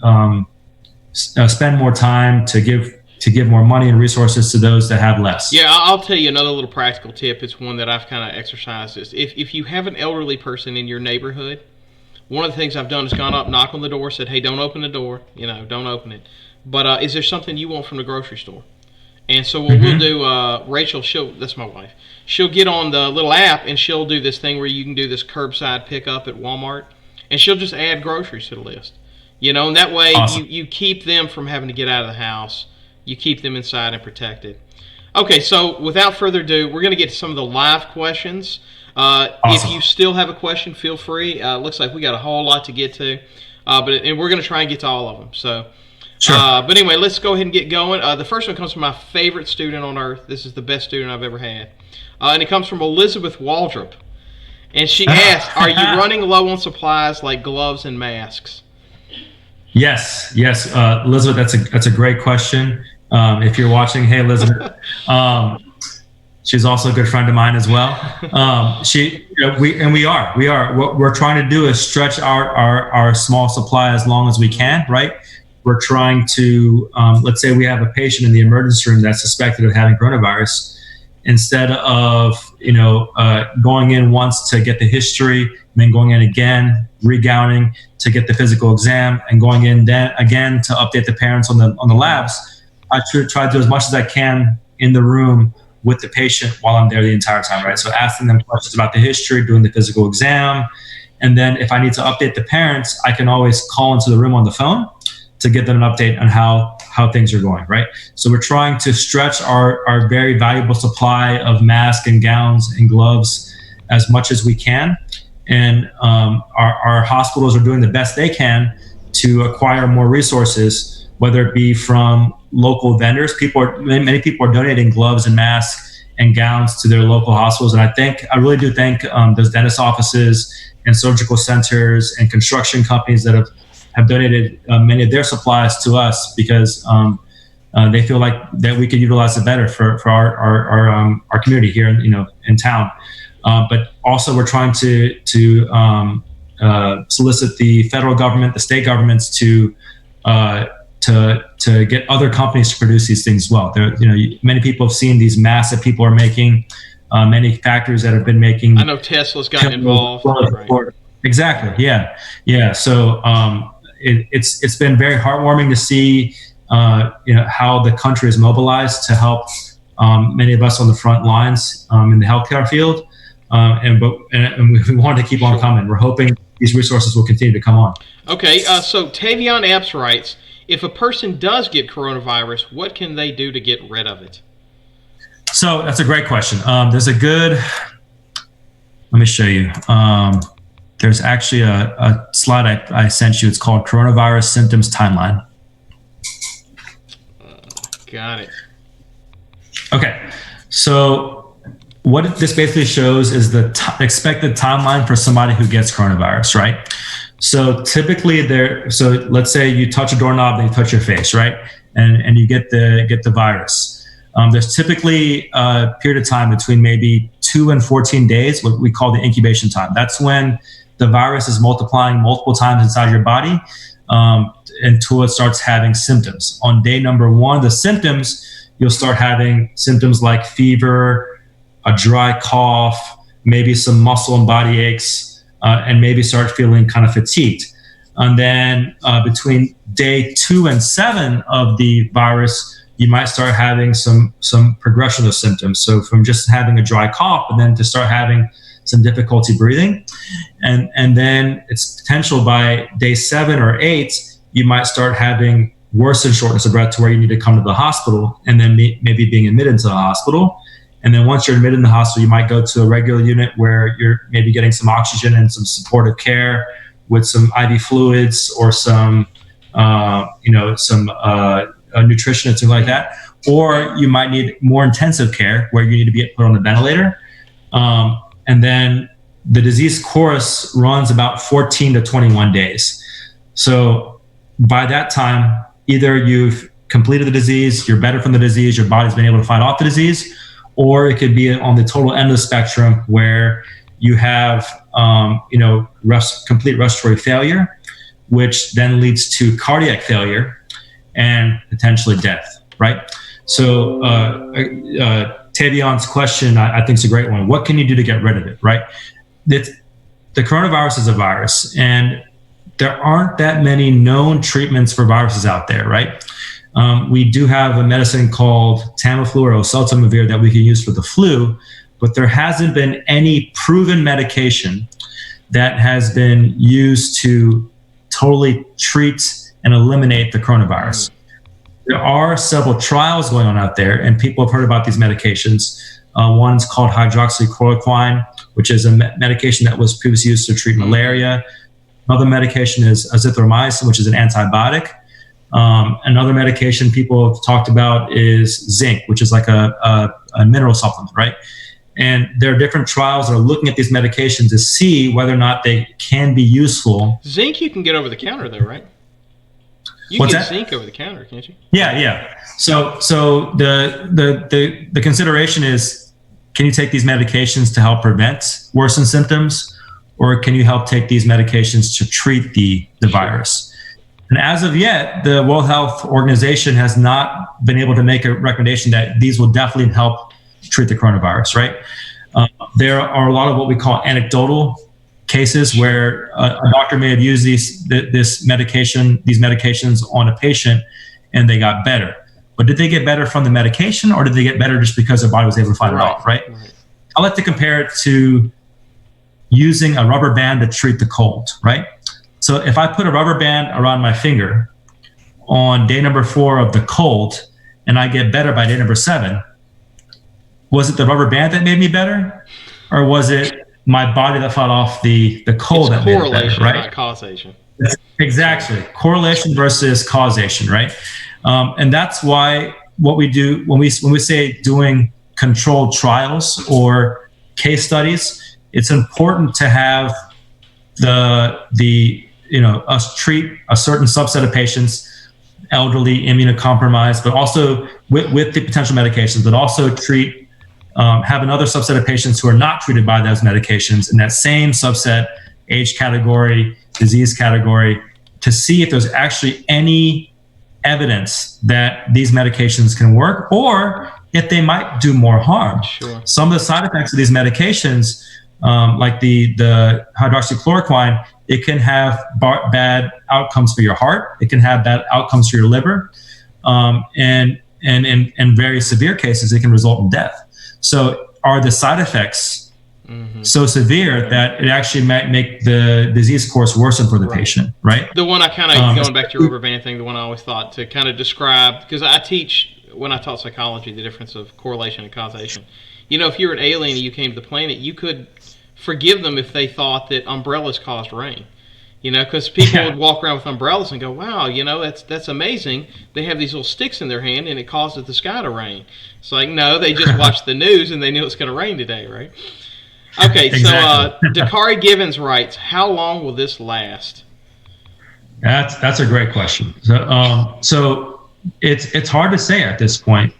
spend more time to give to give more money and resources to those that have less.
Yeah, I'll tell you another little practical tip. It's one that I've kind of exercised. Is if you have an elderly person in your neighborhood, one of the things I've done is gone up, knock on the door, said, "Hey, don't open the door. Don't open it. But is there something you want from the grocery store?" And so what we'll do, Rachel, that's my wife. She'll get on the little app and she'll do this thing where you can do this curbside pickup at Walmart, and she'll just add groceries to the list. And that way
Awesome.
you keep them from having to get out of the house. You keep them inside and protected. Okay, so without further ado, we're going to get to some of the live questions.
Awesome.
If you still have a question, feel free. Looks like we got a whole lot to get to, and we're going to try and get to all of them. So,
Sure.
but anyway, let's go ahead and get going. The first one comes from my favorite student on earth. This is the best student I've ever had, and it comes from Elizabeth Waldrop, and she asks, "Are you running low on supplies like gloves and masks?"
Yes, Elizabeth, that's a great question. If you're watching, hey Elizabeth, she's also a good friend of mine as well. We are. What we're trying to do is stretch our small supply as long as we can, right? We're trying to, let's say we have a patient in the emergency room that's suspected of having coronavirus. Instead of going in once to get the history, then going in again, regowning to get the physical exam, and going in then again to update the parents on the labs, I try to do as much as I can in the room with the patient while I'm there the entire time, right? So asking them questions about the history, doing the physical exam, and then if I need to update the parents, I can always call into the room on the phone to give them an update on how things are going, right? So we're trying to stretch our very valuable supply of masks and gowns and gloves as much as we can. And our hospitals are doing the best they can to acquire more resources, whether it be from local vendors. Many people are donating gloves and masks and gowns to their local hospitals. And I really do thank those dentist offices and surgical centers and construction companies that have donated many of their supplies to us, because they feel like that we could utilize it better for our community here in town. But also we're trying to solicit the federal government, the state governments to get other companies to produce these things as well. Many people have seen these masks that people are making, many factories that have been making.
I know Tesla's gotten involved. Right.
Exactly. Yeah. So it's been very heartwarming to see how the country is mobilized to help many of us on the front lines in the healthcare field, and we want to keep on coming. We're hoping these resources will continue to come on. Okay.
So Tavion Epps writes, if a person does get coronavirus, what can they do to get rid of it?
So that's a great question. Let me show you. There's actually a slide I sent you. It's called Coronavirus Symptoms Timeline.
Got it.
Okay. So what this basically shows is the expected timeline for somebody who gets coronavirus, right? So typically so let's say you touch a doorknob and you touch your face, right? And you get the virus. There's typically a period of time between maybe 2 and 14 days, what we call the incubation time. That's when the virus is multiplying multiple times inside your body until it starts having symptoms. On day number 1, the symptoms, you'll start having symptoms like fever, a dry cough, maybe some muscle and body aches, and maybe start feeling kind of fatigued. And then between day 2 and 7 of the virus, you might start having some progression of symptoms. So from just having a dry cough, and then to start having some difficulty breathing. And then it's potential by day 7 or 8, you might start having worsened shortness of breath to where you need to come to the hospital, and then maybe being admitted into the hospital. And then once you're admitted in the hospital, you might go to a regular unit where you're maybe getting some oxygen and some supportive care with some IV fluids or some nutrition and things like that. Or you might need more intensive care where you need to be put on a ventilator. And then the disease course runs about 14 to 21 days. So by that time, either you've completed the disease, you're better from the disease, your body's been able to fight off the disease, or it could be on the total end of the spectrum where you have, complete respiratory failure, which then leads to cardiac failure and potentially death. right? So Tavion's question, I think, is a great one. What can you do to get rid of it, right? The coronavirus is a virus, and there aren't that many known treatments for viruses out there, right? We do have a medicine called Tamiflu or oseltamivir that we can use for the flu, but there hasn't been any proven medication that has been used to totally treat and eliminate the coronavirus. There are several trials going on out there, and people have heard about these medications. One's called hydroxychloroquine, which is a medication that was previously used to treat malaria. Another medication is azithromycin, which is an antibiotic. Another medication people have talked about is zinc, which is like a mineral supplement, right? And there are different trials that are looking at these medications to see whether or not they can be useful.
Zinc you can get over the counter, though, right? You
What's
can
that?
get zinc over the counter, can't you?
Yeah. So the consideration is, can you take these medications to help prevent worsened symptoms, or can you help take these medications to treat the virus? And as of yet, the World Health Organization has not been able to make a recommendation that these will definitely help treat the coronavirus, right? There are a lot of what we call anecdotal cases where a doctor may have used these medications on a patient and they got better. But did they get better from the medication, or did they get better just because their body was able to fight it off, right? I like to compare it to using a rubber band to treat the cold, right? So if I put a rubber band around my finger on day number 4 of the cold and I get better by day number 7, was it the rubber band that made me better, or was it my body that fought off the cold that made it better, right?
Not causation.
Exactly. Correlation versus causation, right? And that's why what we do when we say doing controlled trials or case studies, it's important to have us treat a certain subset of patients, elderly, immunocompromised, but also with the potential medications, but also treat have another subset of patients who are not treated by those medications in that same subset, age category, disease category, to see if there's actually any evidence that these medications can work, or if they might do more harm.
Sure.
Some of the side effects of these medications, like the hydroxychloroquine, it can have bad outcomes for your heart. It can have bad outcomes for your liver. And in very severe cases, it can result in death. So are the side effects so severe that it actually might make the disease course worsen for the patient, right?
The one I kind of, going back to your rubber band thing, the one I always thought to kind of describe, because I teach, when I taught psychology, the difference of correlation and causation. You know, if you're an alien and you came to the planet, you could forgive them if they thought that umbrellas caused rain. You know, because people would walk around with umbrellas and go, wow, you know, that's amazing. They have these little sticks in their hand and it causes the sky to rain. It's like, no, they just watched the news and they knew it's going to rain today, right? Okay, exactly. So Dakari Givens writes, how long will this last?
That's a great question. So it's hard to say at this point.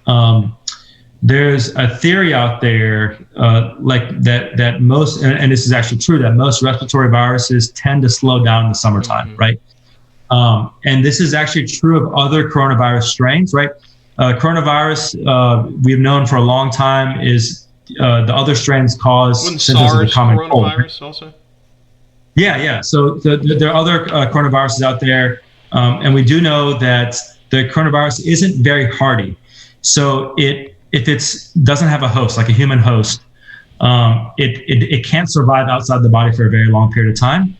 There's a theory out there like that most, and this is actually true, that most respiratory viruses tend to slow down in the summertime, right? And this is actually true of other coronavirus strains, right? Coronavirus, we've known for a long time, is the other strains cause symptoms of the common cold.
Coronavirus also? Yeah.
So there are other coronaviruses out there, and we do know that the coronavirus isn't very hardy. So if it doesn't have a host, like a human host, it can't survive outside the body for a very long period of time.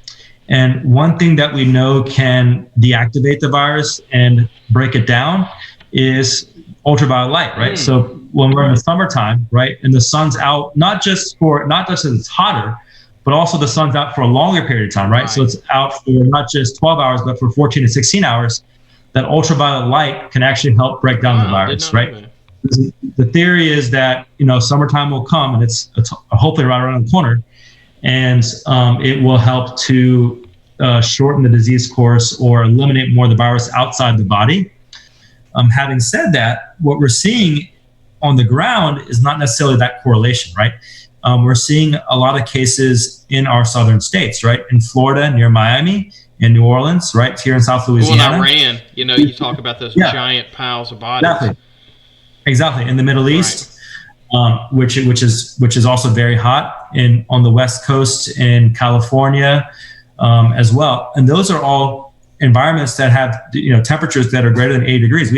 And one thing that we know can deactivate the virus and break it down is ultraviolet light, right? So when we're in the summertime, right, and the sun's out, not just as it's hotter, but also the sun's out for a longer period of time, right? So it's out for not just 12 hours, but for 14 to 16 hours. That ultraviolet light can actually help break down the virus, right? The theory is that, you know, summertime will come, and it's hopefully right around the corner, and it will help to shorten the disease course or eliminate more of the virus outside the body. Having said that, what we're seeing on the ground is not necessarily that correlation, right? we're seeing a lot of cases in our southern states, right? In Florida, near Miami, in New Orleans, right here in South Louisiana.
Well, in Iran, you talk about those giant piles of bodies.
Exactly. In the Middle East, which is also very hot on the West Coast in California as well. And those are all environments that have temperatures that are greater than 80 degrees.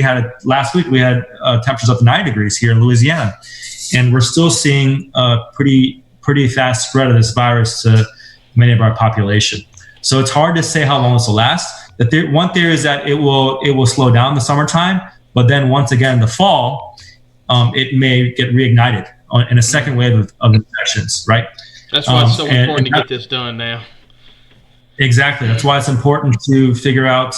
Last week we had temperatures up to 90 degrees here in Louisiana, and we're still seeing a pretty fast spread of this virus to many of our population. So it's hard to say how long this will last. One theory is that it will slow down in the summertime, but then once again in the fall, it may get reignited in a second wave of infections, right?
That's why it's so important to get this done now.
Exactly. That's why it's important to figure out,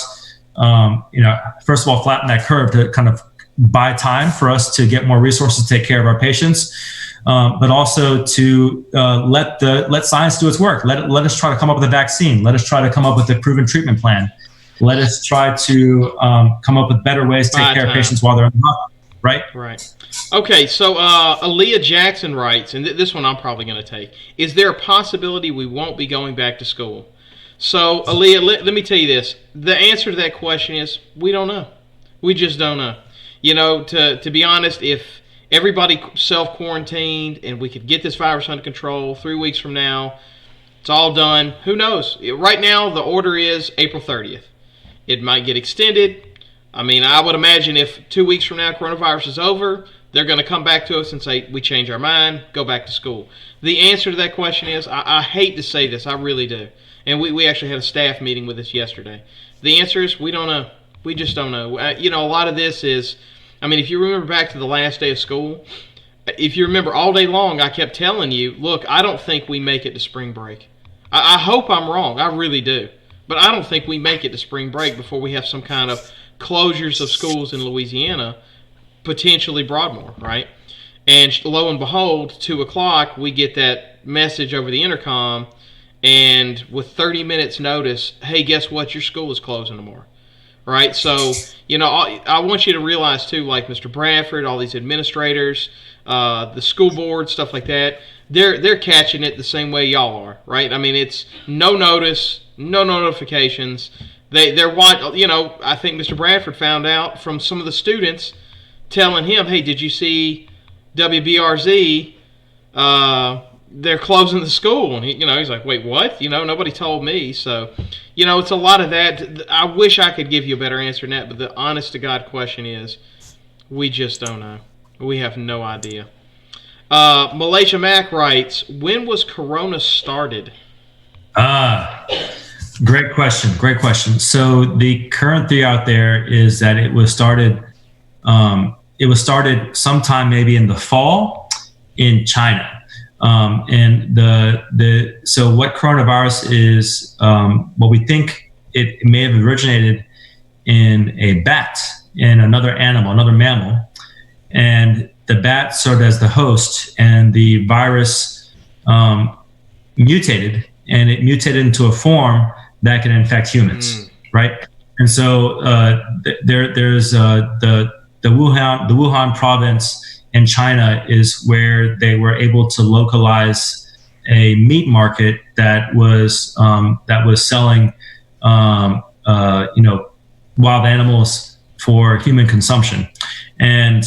first of all, flatten that curve to kind of buy time for us to get more resources to take care of our patients, but also to let science do its work. Let us try to come up with a vaccine. Let us try to come up with a proven treatment plan. Let us try to come up with better ways to take care of patients while they're in the hospital. Right.
Okay, so Aaliyah Jackson writes, and this one I'm probably going to take, is there a possibility we won't be going back to school? So, Aaliyah, let me tell you this. The answer to that question is we don't know. We just don't know. To be honest, if everybody self-quarantined and we could get this virus under control 3 weeks from now, it's all done. Who knows? Right now, the order is April 30th. It might get extended. I mean, I would imagine if 2 weeks from now coronavirus is over, they're going to come back to us and say, we change our mind, go back to school. The answer to that question is, I hate to say this, I really do. And we actually had a staff meeting with us yesterday. The answer is, we don't know. We just don't know. A lot of this is, if you remember back to the last day of school, if you remember all day long, I kept telling you, look, I don't think we make it to spring break. I hope I'm wrong. I really do. But I don't think we make it to spring break before we have some kind of closures of schools in Louisiana, potentially Broadmoor, right? And lo and behold, 2 o'clock, we get that message over the intercom, and with 30 minutes notice, hey, guess what? Your school is closing tomorrow, right? So, I want you to realize too, like Mr. Bradford, all these administrators, the school board, stuff like that, they're catching it the same way y'all are, right? It's no notice, no notifications. They're I think Mr. Bradford found out from some of the students telling him, hey, did you see WBRZ? They're closing the school. And he's like, wait, what? Nobody told me. So, it's a lot of that. I wish I could give you a better answer than that, but the honest to God question is, we just don't know. We have no idea. Malaysia Mac writes, when was Corona started?
Great question. So the current theory out there is that it was started sometime maybe in the fall in China. So what coronavirus is, we think it may have originated in a bat, in another mammal, and the bat served as the host, and the virus mutated, and it mutated into a form that can infect humans, right? And so there's the Wuhan province in China is where they were able to localize a meat market that was selling wild animals for human consumption, and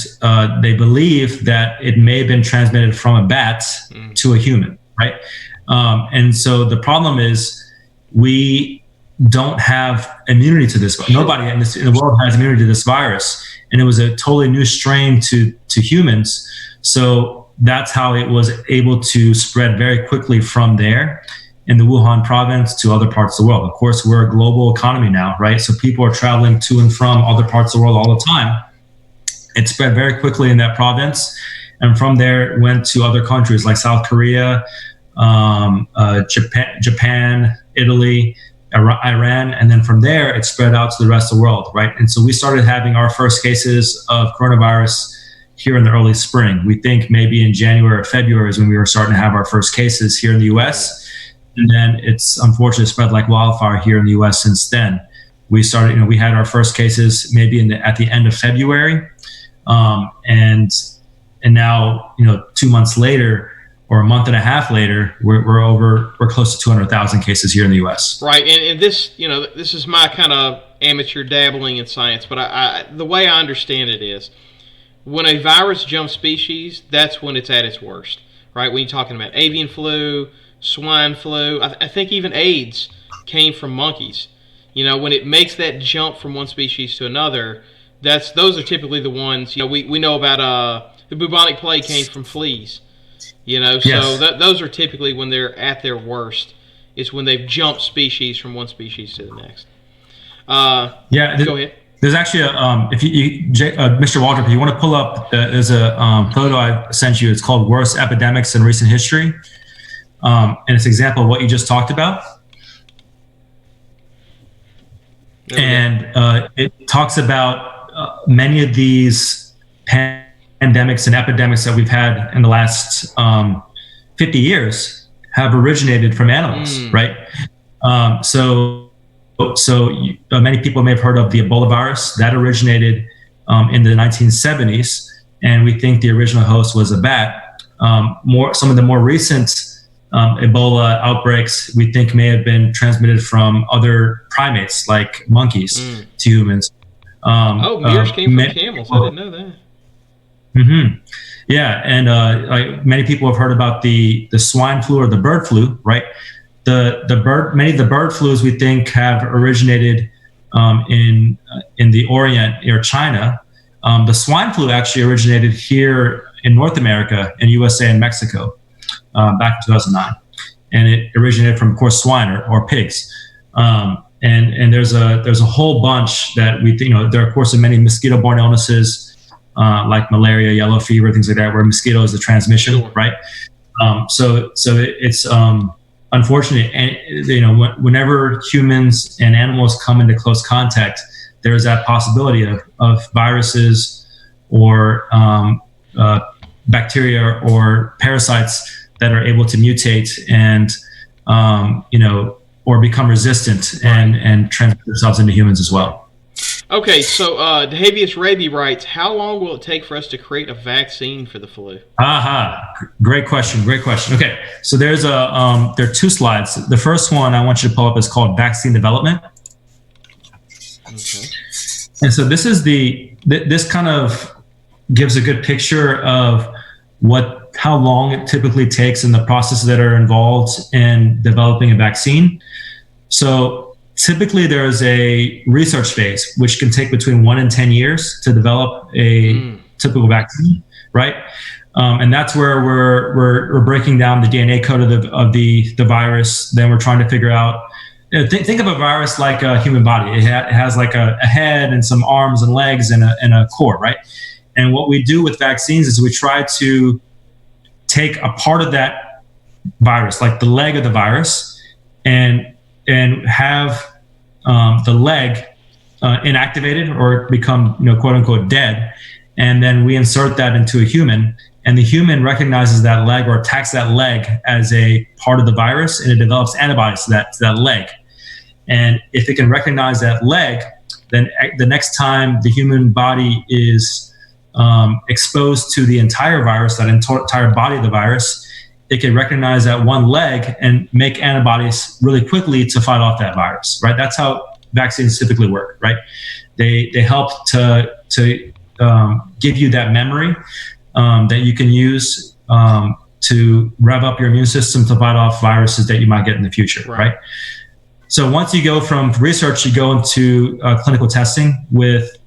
they believe that it may have been transmitted from a bat to a human, right? And so the problem is we don't have immunity to this. Nobody in the world has immunity to this virus, and it was a totally new strain to humans. So that's how it was able to spread very quickly from there in the Wuhan province to other parts of the world. Of course, we're a global economy now, right? So people are traveling to and from other parts of the world all the time. It spread very quickly in that province, and from there it went to other countries like South Korea, Japan, Italy, Iran, and then from there it spread out to the rest of the world, right? And so we started having our first cases of coronavirus here in the early spring. We think maybe in January or February is when we were starting to have our first cases here in the U.S., and then it's unfortunately spread like wildfire here in the U.S. since then. We started, we had our first cases maybe at the end of February, and now 2 months later, or a month and a half later, we're close to 200,000 cases here in the U.S.
Right, and this, this is my kind of amateur dabbling in science, but the way I understand it is, when a virus jumps species, that's when it's at its worst, right? When you're talking about avian flu, swine flu, I think even AIDS came from monkeys. When it makes that jump from one species to another, those are typically the ones. We know about the bubonic plague came from fleas.
Yes.
So those are typically when they're at their worst. It's when they've jumped species from one species to the next. Go ahead.
There's actually Mr. Waldrop, if you want to pull up, there's a photo I sent you. It's called "Worst Epidemics in Recent History," and it's an example of what you just talked about. And it talks about many of these pandemics and epidemics that we've had in the last 50 years have originated from animals, right? Many people may have heard of the Ebola virus that originated in the 1970s, and we think the original host was a bat. Some of the more recent Ebola outbreaks we think may have been transmitted from other primates like monkeys to humans.
MERS came from camels. I didn't know that.
Mm-hmm. Yeah, and many people have heard about the swine flu or the bird flu, right? Many of the bird flus we think have originated in the Orient or China. The swine flu actually originated here in North America, in USA and Mexico, back in 2009, and it originated from, of course, swine or pigs. And there's a whole bunch that we think. There are, of course, many mosquito-borne illnesses like malaria, yellow fever, things like that, where mosquito is the transmission, sure. Right? So it's unfortunate, and whenever humans and animals come into close contact, there is that possibility of viruses or bacteria or parasites that are able to mutate and or become resistant and transmit themselves into humans as well.
Okay, so Dahavius Raby writes, how long will it take for us to create a vaccine for the flu?
Great question. Okay, so there are 2 slides. The first one I want you to pull up is called vaccine development. Okay. And so this is this kind of gives a good picture of how long it typically takes in the processes that are involved in developing a vaccine. So typically there's a research phase, which can take between 1 and 10 years to develop a typical vaccine, right? And that's where we're breaking down the DNA code of the virus. Then we're trying to figure out, think of a virus like a human body. It has like a head and some arms and legs and a core, right? And what we do with vaccines is we try to take a part of that virus, like the leg of the virus, and have the leg inactivated or become, quote unquote, dead. And then we insert that into a human, and the human recognizes that leg or attacks that leg as a part of the virus, and it develops antibodies to that leg. And if it can recognize that leg, then the next time the human body is exposed to the entire virus, that entire body of the virus, it can recognize that one leg and make antibodies really quickly to fight off that virus, right? That's how vaccines typically work, right? They help to give you that memory that you can use to rev up your immune system to fight off viruses that you might get in the future, right? So once you go from research, you go into clinical testing with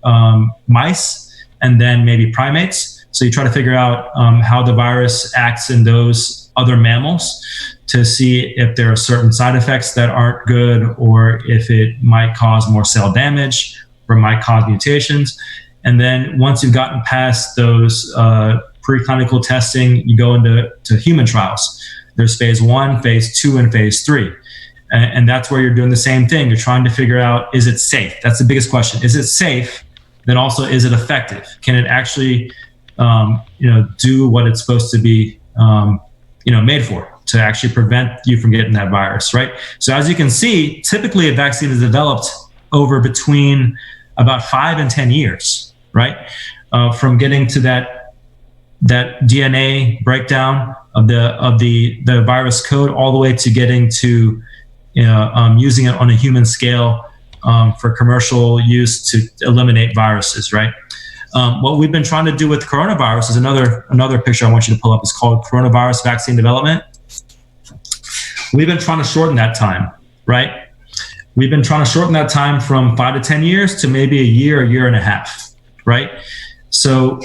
mice and then maybe primates. So you try to figure out how the virus acts in those other mammals to see if there are certain side effects that aren't good, or if it might cause more cell damage or might cause mutations. And then once you've gotten past those preclinical testing, you go into human trials. There's phase 1, phase 2, and phase 3. And that's where you're doing the same thing. You're trying to figure out, is it safe? That's the biggest question. Is it safe? Then also, is it effective? Can it actually do what it's supposed to be made for, to actually prevent you from getting that virus, right? So as you can see, typically a vaccine is developed over between about 5 and 10 years, right? From getting to that that DNA breakdown of the virus code all the way to getting to using it on a human scale for commercial use to eliminate viruses, right? What we've been trying to do with coronavirus is another picture I want you to pull up. It's called coronavirus vaccine development. We've been trying to shorten that time, right? We've been trying to shorten that time from 5 to 10 years to maybe a year and a half, right? So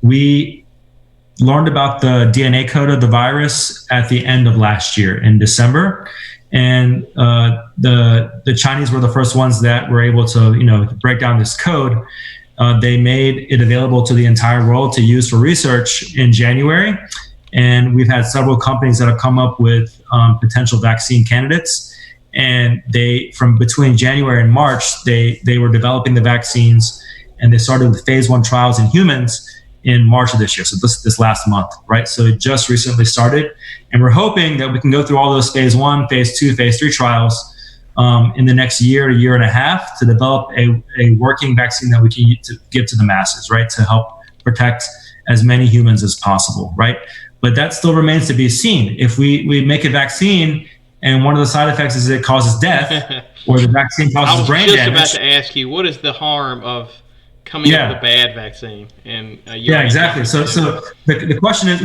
we learned about the DNA code of the virus at the end of last year in December. And the Chinese were the first ones that were able to, break down this code. They made it available to the entire world to use for research in January. And we've had several companies that have come up with potential vaccine candidates. And from between January and March, they were developing the vaccines, and they started with phase 1 trials in humans in March of this year. So this last month, right? So it just recently started. And we're hoping that we can go through all those phase 1, phase 2, phase 3 trials in the next year to year and a half to develop a working vaccine that we can give to the masses, right? To help protect as many humans as possible, right? But that still remains to be seen. If we make a vaccine and one of the side effects is it causes death or the vaccine causes brain damage.
I was just about to ask you, what is the harm of coming up with a bad vaccine? And
exactly. So the question is,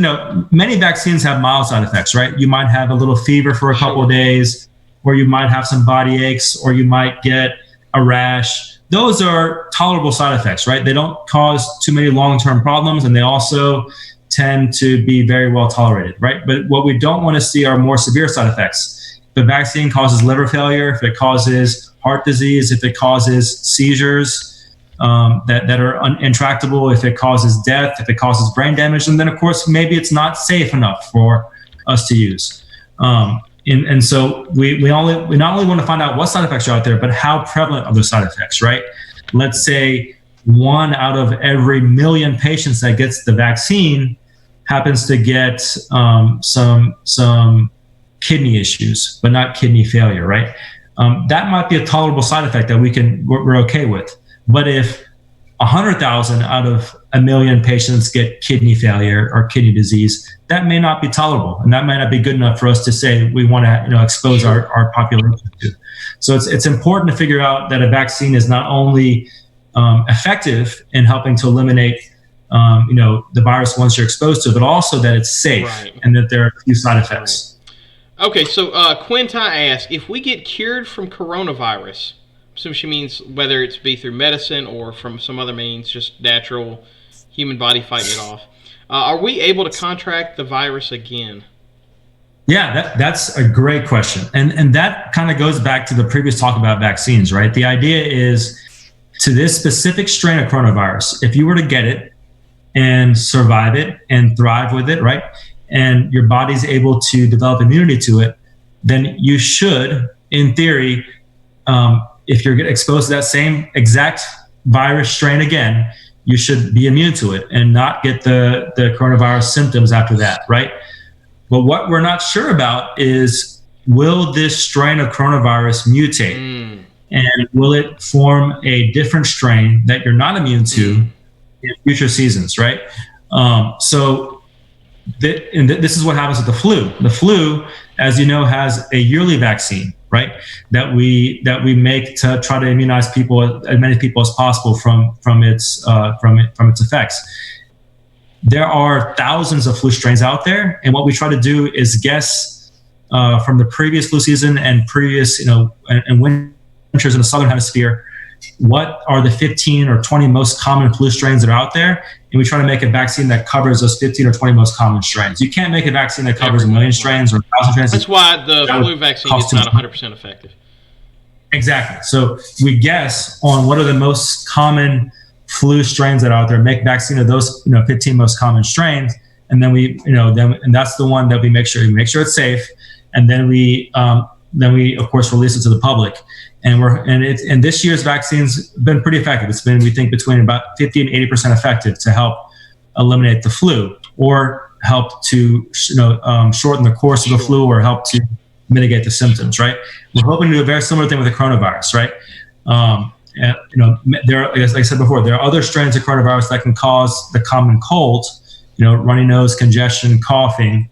many vaccines have mild side effects, right? You might have a little fever for a couple of days, or you might have some body aches, or you might get a rash. Those are tolerable side effects, right? They don't cause too many long-term problems, and they also tend to be very well tolerated, right? But what we don't want to see are more severe side effects. The vaccine causes liver failure, if it causes heart disease, if it causes seizures that are intractable, if it causes death, if it causes brain damage, and then of course maybe it's not safe enough for us to use. And so we not only want to find out what side effects are out there, but how prevalent are those side effects, right? Let's say 1 out of every 1 million patients that gets the vaccine happens to get some kidney issues, but not kidney failure, right? That might be a tolerable side effect that we're okay with. But if 100,000 out of 1 million patients get kidney failure or kidney disease, that may not be tolerable, and that might not be good enough for us to say we want to expose our population to. So it's important to figure out that a vaccine is not only effective in helping to eliminate the virus once you're exposed to it, but also that it's safe, right, and that there are few side effects.
Right. Okay, so Quintai asks, if we get cured from coronavirus, so she means whether it's be through medicine or from some other means, just natural human body fighting it off, are we able to contract the virus again?
Yeah, that's a great question. And that kind of goes back to the previous talk about vaccines, right? The idea is, to this specific strain of coronavirus, if you were to get it and survive it and thrive with it, right, and your body's able to develop immunity to it, then you should, in theory, if you're exposed to that same exact virus strain again, you should be immune to it and not get the coronavirus symptoms after that, right? But what we're not sure about is, will this strain of coronavirus mutate? And will it form a different strain that you're not immune to in future seasons, right? This is what happens with the flu. The flu, as you know, has a yearly vaccine, right? That we make to try to immunize as many people as possible from its effects. There are thousands of flu strains out there, and what we try to do is guess from the previous flu season and previous, and winters in the southern hemisphere, what are the 15 or 20 most common flu strains that are out there, and we try to make a vaccine that covers those 15 or 20 most common strains. You can't make a vaccine that covers 1 million strains or 1,000 strains.
That's why the flu vaccine is not 100% effective.
Exactly. So we guess on what are the most common flu strains that are out there, make vaccine of those 15 most common strains, and then and that's the one that we make sure it's safe, and then we of course release it to the public. And this year's vaccine's been pretty effective. It's been, we think, between about 50 and 80% effective to help eliminate the flu, or help to shorten the course of the flu, or help to mitigate the symptoms, right? We're hoping to do a very similar thing with the coronavirus, right? There are, like I said before, there are other strains of coronavirus that can cause the common cold, runny nose, congestion, coughing.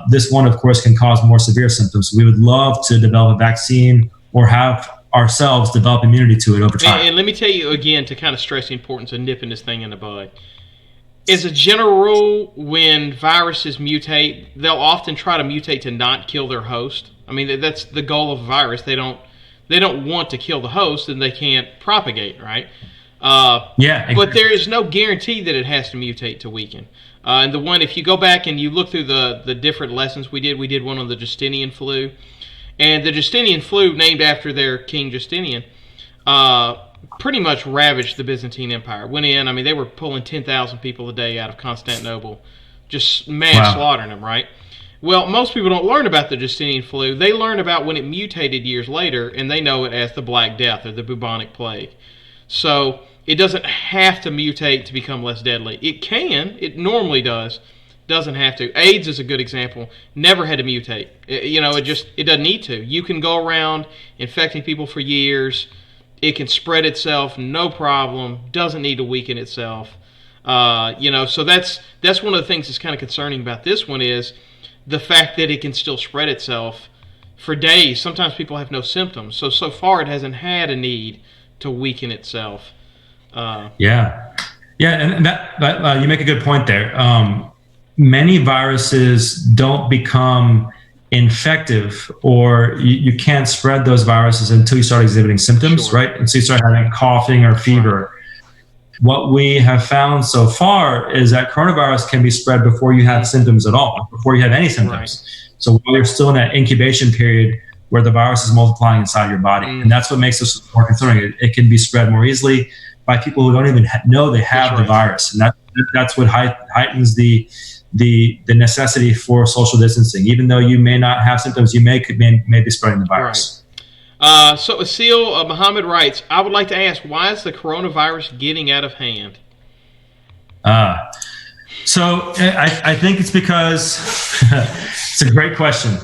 This one, of course, can cause more severe symptoms. We would love to develop a vaccine or have ourselves develop immunity to it over time.
And let me tell you again, to kind of stress the importance of nipping this thing in the bud. As a general rule, when viruses mutate, they'll often try to mutate to not kill their host. I mean, that's the goal of a virus. They don't want to kill the host, and they can't propagate, right?
Exactly.
But there is no guarantee that it has to mutate to weaken. And the one, if you go back and you look through the different lessons we did one on the Justinian flu. And the Justinian flu, named after their King Justinian, pretty much ravaged the Byzantine Empire. Went in, I mean, they were pulling 10,000 people a day out of Constantinople, just mass slaughtering them, right? Well, most people don't learn about the Justinian flu. They learn about when it mutated years later, and they know it as the Black Death or the bubonic plague. So it doesn't have to mutate to become less deadly. It can. It normally does. Doesn't have to. AIDS is a good example. Never had to mutate. It doesn't need to. You can go around infecting people for years. It can spread itself, no problem. Doesn't need to weaken itself. So that's one of the things that's kind of concerning about this one is the fact that it can still spread itself for days. Sometimes people have no symptoms. So far it hasn't had a need to weaken itself.
And that you make a good point there. Many viruses don't become infective, or you can't spread those viruses until you start exhibiting symptoms,
Sure.
right? And so you start having coughing or fever. What we have found so far is that coronavirus can be spread before you have symptoms at all, before you have any symptoms.
Right.
So while you're still in that incubation period where the virus is multiplying inside your body, and that's what makes this more concerning. It can be spread more easily by people who don't even know they have the virus, and that's what heightens the necessity for social distancing. Even though you may not have symptoms, you may be spreading the virus.
Right. So Asil Muhammad writes, I would like to ask, why is the coronavirus getting out of hand?
So I think it's because it's a great question.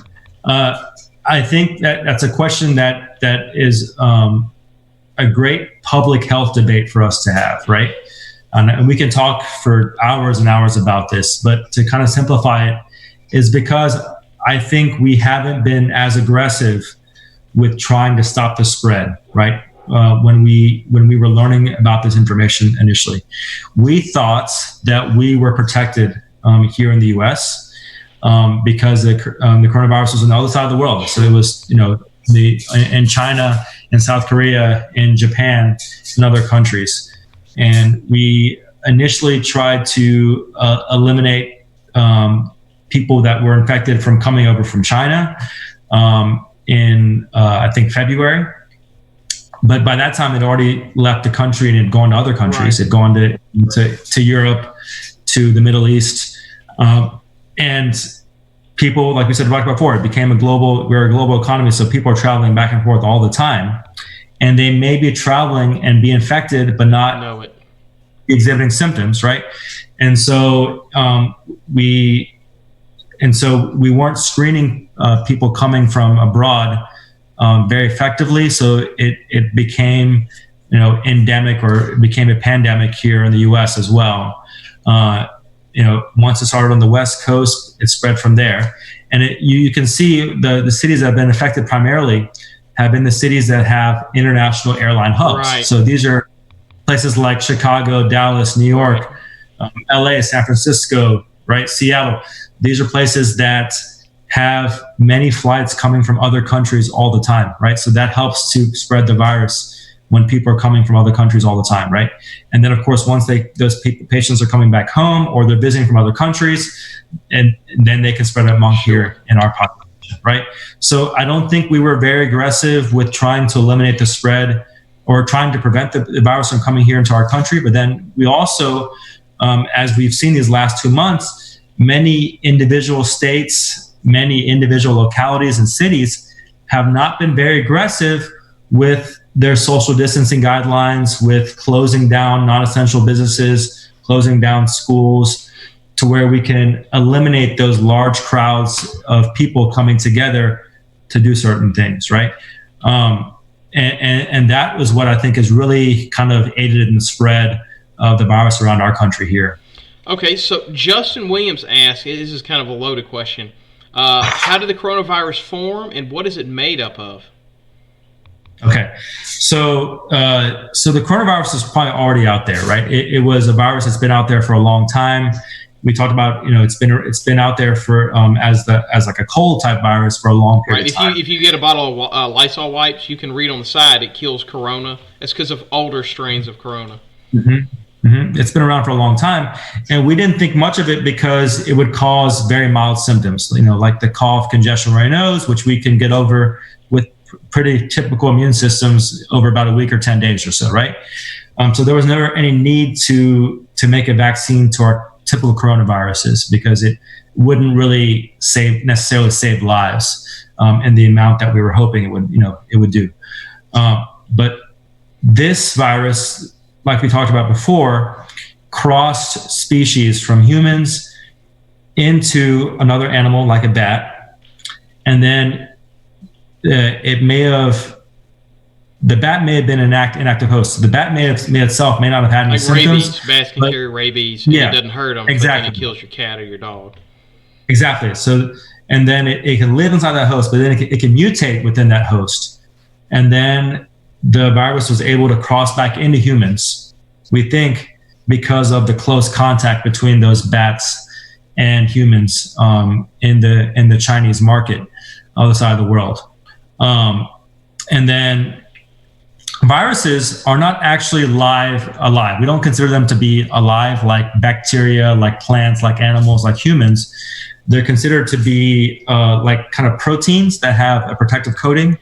I think that's a question that is a great public health debate for us to have, right? And we can talk for hours and hours about this, but to kind of simplify it is because I think we haven't been as aggressive with trying to stop the spread, right? When we were learning about this information initially, we thought that we were protected here in the U.S. Because the coronavirus was on the other side of the world. So it was, in China, in South Korea, in Japan, and other countries. And we initially tried to eliminate people that were infected from coming over from China in, I think, February. But by that time, it already left the country and had gone to other countries. Right. It had gone to Europe, to the Middle East. And people, like we said right before, we're a global economy, so people are traveling back and forth all the time. And they may be traveling and be infected, but not exhibiting symptoms, right? And so we weren't screening people coming from abroad very effectively. So it became, endemic, or it became a pandemic here in the U.S. as well. Once it started on the West Coast, it spread from there. And you can see the cities that have been affected primarily have been the cities that have international airline hubs. Right. So these are places like Chicago, Dallas, New York, LA, San Francisco, right? Seattle. These are places that have many flights coming from other countries all the time, right? So that helps to spread the virus when people are coming from other countries all the time, right? And then, of course, once those patients are coming back home or they're visiting from other countries, and then they can spread it among here in our population, right? So I don't think we were very aggressive with trying to eliminate the spread or trying to prevent the virus from coming here into our country. But then we also, as we've seen these last 2 months, many individual states, many individual localities and cities have not been very aggressive with their social distancing guidelines, with closing down non-essential businesses, closing down schools, to where we can eliminate those large crowds of people coming together to do certain things, right? And that was what I think has really kind of aided in the spread of the virus around our country here.
Okay, so Justin Williams asked, this is kind of a loaded question, how did the coronavirus form and what is it made up of?
Okay, so the coronavirus is probably already out there, right? It was a virus that's been out there for a long time. We talked about, it's been out there for as like a cold type virus for a long period of time.
If you get a bottle of Lysol wipes, you can read on the side it kills corona. It's because of older strains of corona.
Mm-hmm. Mm-hmm. It's been around for a long time, and we didn't think much of it because it would cause very mild symptoms, like the cough, congestion, runny nose, which we can get over with pretty typical immune systems over about a week or 10 days or so, right? So there was never any need to make a vaccine to our typical coronaviruses because it wouldn't really necessarily save lives in the amount that we were hoping it would do. But this virus, like we talked about before, crossed species from humans into another animal like a bat, and then the bat may have been an inactive host. So the bat may itself may not have had any symptoms.
Rabies, bats can carry rabies. Yeah, it doesn't hurt them.
Exactly.
But then it kills your cat or your dog.
Exactly. So, and then it can live inside that host, but then it can mutate within that host. And then the virus was able to cross back into humans, we think, because of the close contact between those bats and humans in the Chinese market, other side of the world. And then viruses are not actually alive. We don't consider them to be alive like bacteria, like plants, like animals, like humans. They're considered to be like kind of proteins that have a protective coating.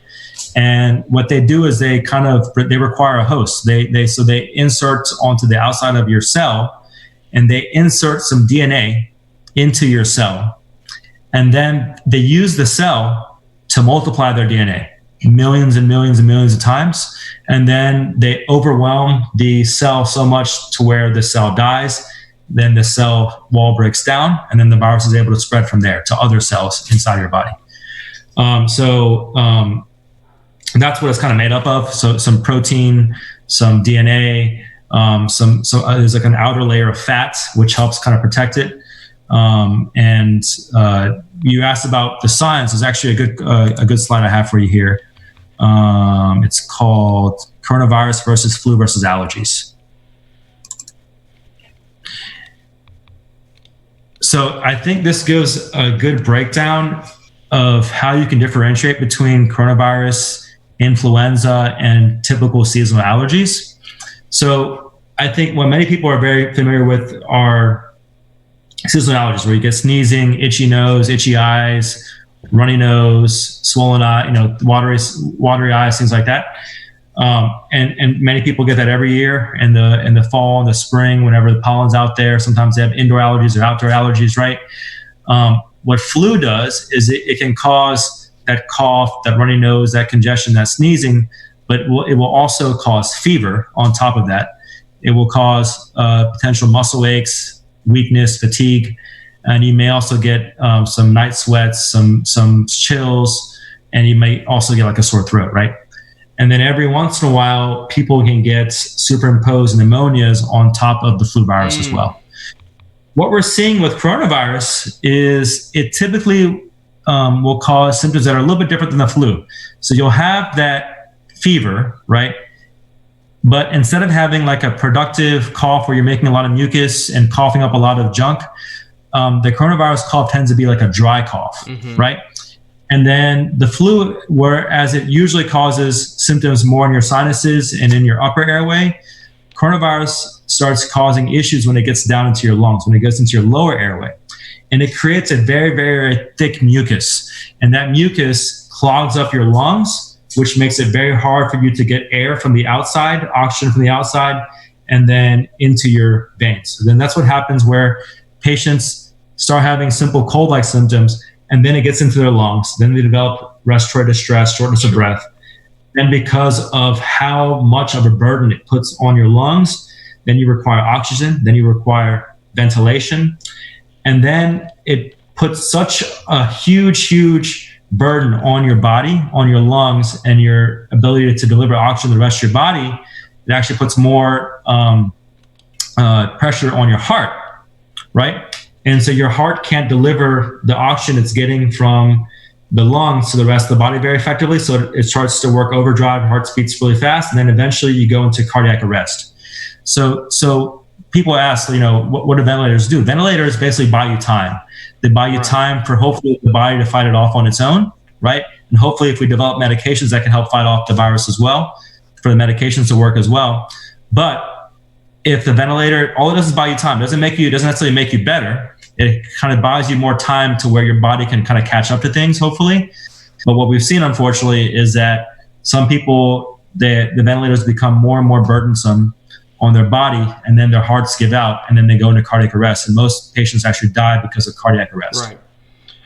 And what they do is they require a host. They insert onto the outside of your cell, and they insert some DNA into your cell. And then they use the cell to multiply their DNA millions and millions and millions of times. And then they overwhelm the cell so much to where the cell dies. Then the cell wall breaks down, and then the virus is able to spread from there to other cells inside your body. That's what it's kind of made up of. So some protein, some DNA, there's like an outer layer of fat, which helps kind of protect it. And you asked about the science. There's actually a good slide I have for you here. It's called Coronavirus versus Flu versus Allergies. So I think this gives a good breakdown of how you can differentiate between coronavirus, influenza, and typical seasonal allergies. So I think what many people are very familiar with are seasonal allergies, where you get sneezing, itchy nose, itchy eyes, runny nose, swollen eye, watery eyes, things like that. And many people get that every year in the fall and the spring, whenever the pollen's out there. Sometimes they have indoor allergies or outdoor allergies, right? What flu does is it can cause that cough, that runny nose, that congestion, that sneezing, but it will also cause fever on top of that. It will cause potential muscle aches, weakness, fatigue, and you may also get some night sweats, some chills, and you may also get like a sore throat, right? And then every once in a while, people can get superimposed pneumonias on top of the flu virus as well. What we're seeing with coronavirus is it typically will cause symptoms that are a little bit different than the flu. So you'll have that fever, right? But instead of having like a productive cough where you're making a lot of mucus and coughing up a lot of junk, the coronavirus cough tends to be like a dry cough, right? And then the flu, whereas it usually causes symptoms more in your sinuses and in your upper airway, coronavirus starts causing issues when it gets down into your lungs, when it gets into your lower airway. And it creates a very, very thick mucus. And that mucus clogs up your lungs, which makes it very hard for you to get air from the outside, oxygen from the outside, and then into your veins. So then that's what happens where patients start having simple cold-like symptoms, and then it gets into their lungs. Then they develop respiratory distress, shortness of breath. And because of how much of a burden it puts on your lungs, then you require oxygen, then you require ventilation. And then it puts such a huge, huge burden on your body, on your lungs, and your ability to deliver oxygen to the rest of your body. It actually puts more pressure on your heart, right? And so your heart can't deliver the oxygen it's getting from the lungs to the rest of the body very effectively. So it starts to work overdrive, heart beats really fast, and then eventually you go into cardiac arrest. So people ask, what do ventilators do? Ventilators basically buy you time. They buy you time for hopefully the body to fight it off on its own, right? And hopefully if we develop medications that can help fight off the virus as well, for the medications to work as well. But if the ventilator, all it does is buy you time. It doesn't necessarily make you better. It kind of buys you more time to where your body can kind of catch up to things, hopefully. But what we've seen, unfortunately, is that some people, the ventilators become more and more burdensome on their body, and then their hearts give out, and then they go into cardiac arrest. And most patients actually die because of cardiac arrest.
Right.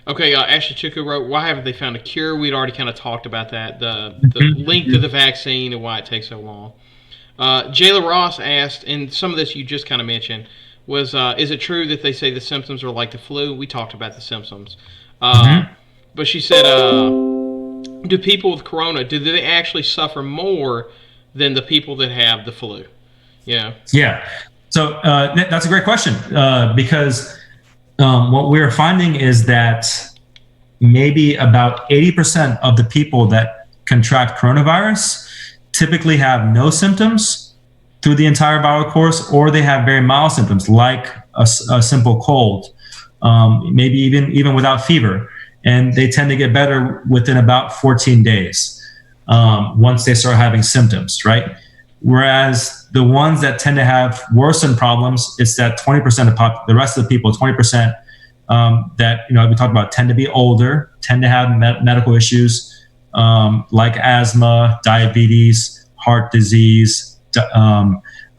Okay, Ashley Chuku wrote, why haven't they found a cure? We'd already kind of talked about that, the length of the vaccine and why it takes so long. Jayla Ross asked, and some of this you just kind of mentioned, was, is it true that they say the symptoms are like the flu? We talked about the symptoms. But she said, do people with corona, do they actually suffer more than the people that have the flu? Yeah. So that's a great question, because what we're finding is that maybe about 80% of the people that contract coronavirus typically have no symptoms through the entire viral course, or they have very mild symptoms like a simple cold, maybe even without fever. And they tend to get better within about 14 days once they start having symptoms, right? Whereas the ones that tend to have worsened problems, it's that 20% of the rest of the people, 20% that we talked about, tend to be older, tend to have medical issues like asthma, diabetes, heart disease. They're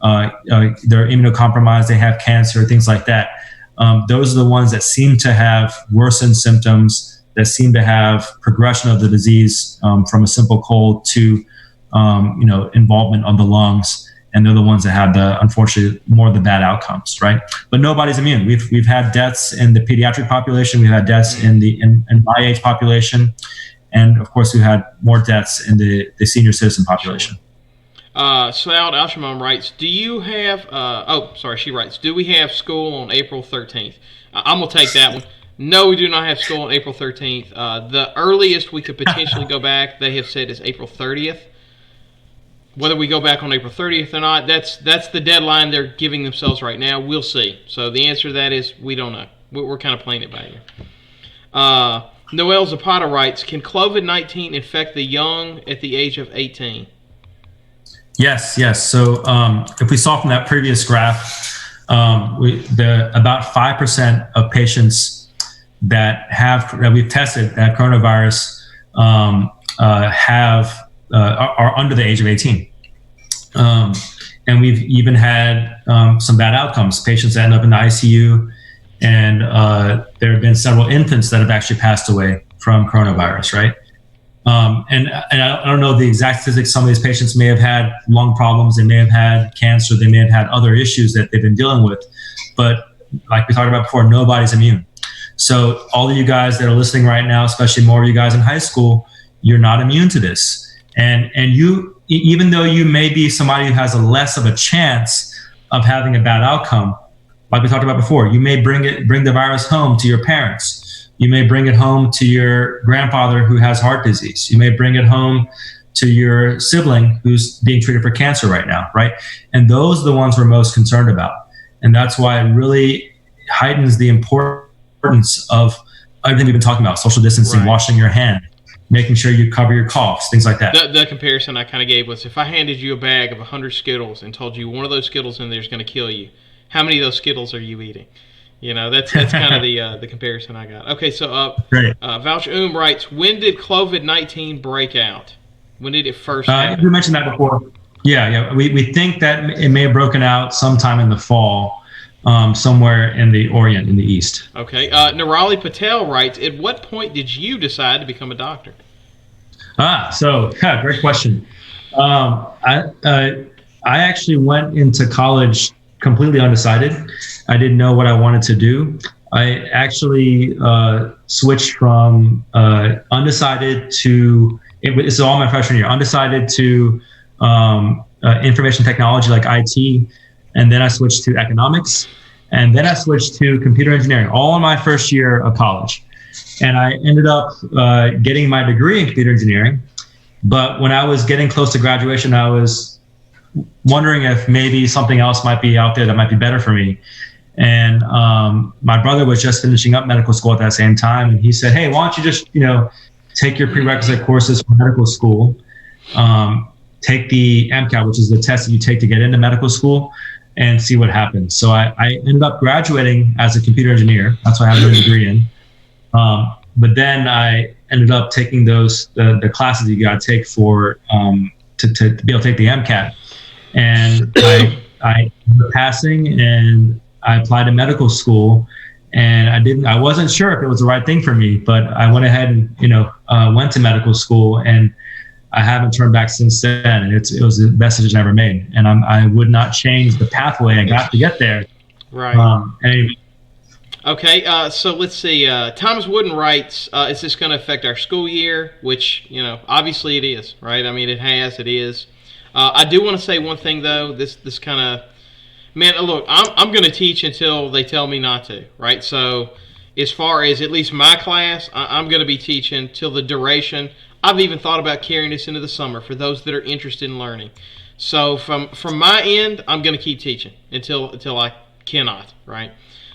immunocompromised, they have cancer, things like that. Those are the ones that seem to have worsened symptoms, that seem to have progression of the disease from a simple cold to involvement of the lungs, and they're the ones that have unfortunately more of the bad outcomes, right? But nobody's immune. We've had deaths in the pediatric population, we've had deaths in my age population, and of course we've had more deaths in the senior citizen population. Saud Alshamam writes, do you have, she writes, do we have school on April 13th? I'm going to take that one. No, we do not have school on April 13th. The earliest we could potentially go back, they have said, is April 30th. Whether we go back on April 30th or not, that's the deadline they're giving themselves right now. We'll see. So the answer to that is we don't know. We're kind of playing it by ear. Noel Zapata writes, can COVID-19 infect the young at the age of 18? Yes.
So if we saw from that previous graph, about 5% of patients that we've tested that have coronavirus are under the age of 18. And we've even had some bad outcomes, patients that end up in the ICU, and there have been several infants that have actually passed away from coronavirus, right? And I don't know the exact statistics. Some of these patients may have had lung problems, they may have had cancer, they may have had other issues that they've been dealing with. But like we talked about before, nobody's immune. So all of you guys that are listening right now, especially more of you guys in high school, you're not immune to this. And you, even though you may be somebody who has less of a chance of having a bad outcome, like we talked about before, you may bring the virus home to your parents. You may bring it home to your grandfather who has heart disease. You may bring it home to your sibling who's being treated for cancer right now, right? And those are the ones we're most concerned about. And that's why it really heightens the importance of everything we've been talking about: social distancing, washing your hands, making sure you cover your coughs, things like that.
The comparison I kind of gave was, if I handed you a bag of 100 Skittles and told you one of those Skittles in there is going to kill you, how many of those Skittles are you eating? That's kind of the comparison I got. Okay, so Vouch writes, when did COVID-19 break out? When did it first happen?
We mentioned that before. Yeah. We think that it may have broken out sometime in the fall, somewhere in the Orient, in the East.
Okay. Nirali Patel writes, at what point did you decide to become a doctor?
Great question. I actually went into college completely undecided. I didn't know what I wanted to do. I actually switched from undecided to, it's all my freshman year, undecided to information technology like IT. And then I switched to economics. And then I switched to computer engineering, all in my first year of college. And I ended up getting my degree in computer engineering. But when I was getting close to graduation, I was wondering if maybe something else might be out there that might be better for me. And my brother was just finishing up medical school at that same time. And he said, hey, why don't you just, take your prerequisite courses for medical school, take the MCAT, which is the test that you take to get into medical school, and see what happens. So I ended up graduating as a computer engineer. That's what I have my degree in. But then I ended up taking the classes you got to take for to be able to take the MCAT. And I ended up passing, and I applied to medical school. And I wasn't sure if it was the right thing for me, but I went ahead and went to medical school, and I haven't turned back since then. And it was the best decision I ever made. And I would not change the pathway I got to get there.
Right.
Anyway.
Okay, so let's see. Thomas Wooden writes, is this going to affect our school year? Which, obviously it is, right? I mean, it is. I do want to say one thing, though. This kind of, man, look, I'm going to teach until they tell me not to, right? So as far as at least my class, I'm going to be teaching till the duration. I've even thought about carrying this into the summer for those that are interested in learning. So from my end, I'm going to keep teaching until I cannot, right?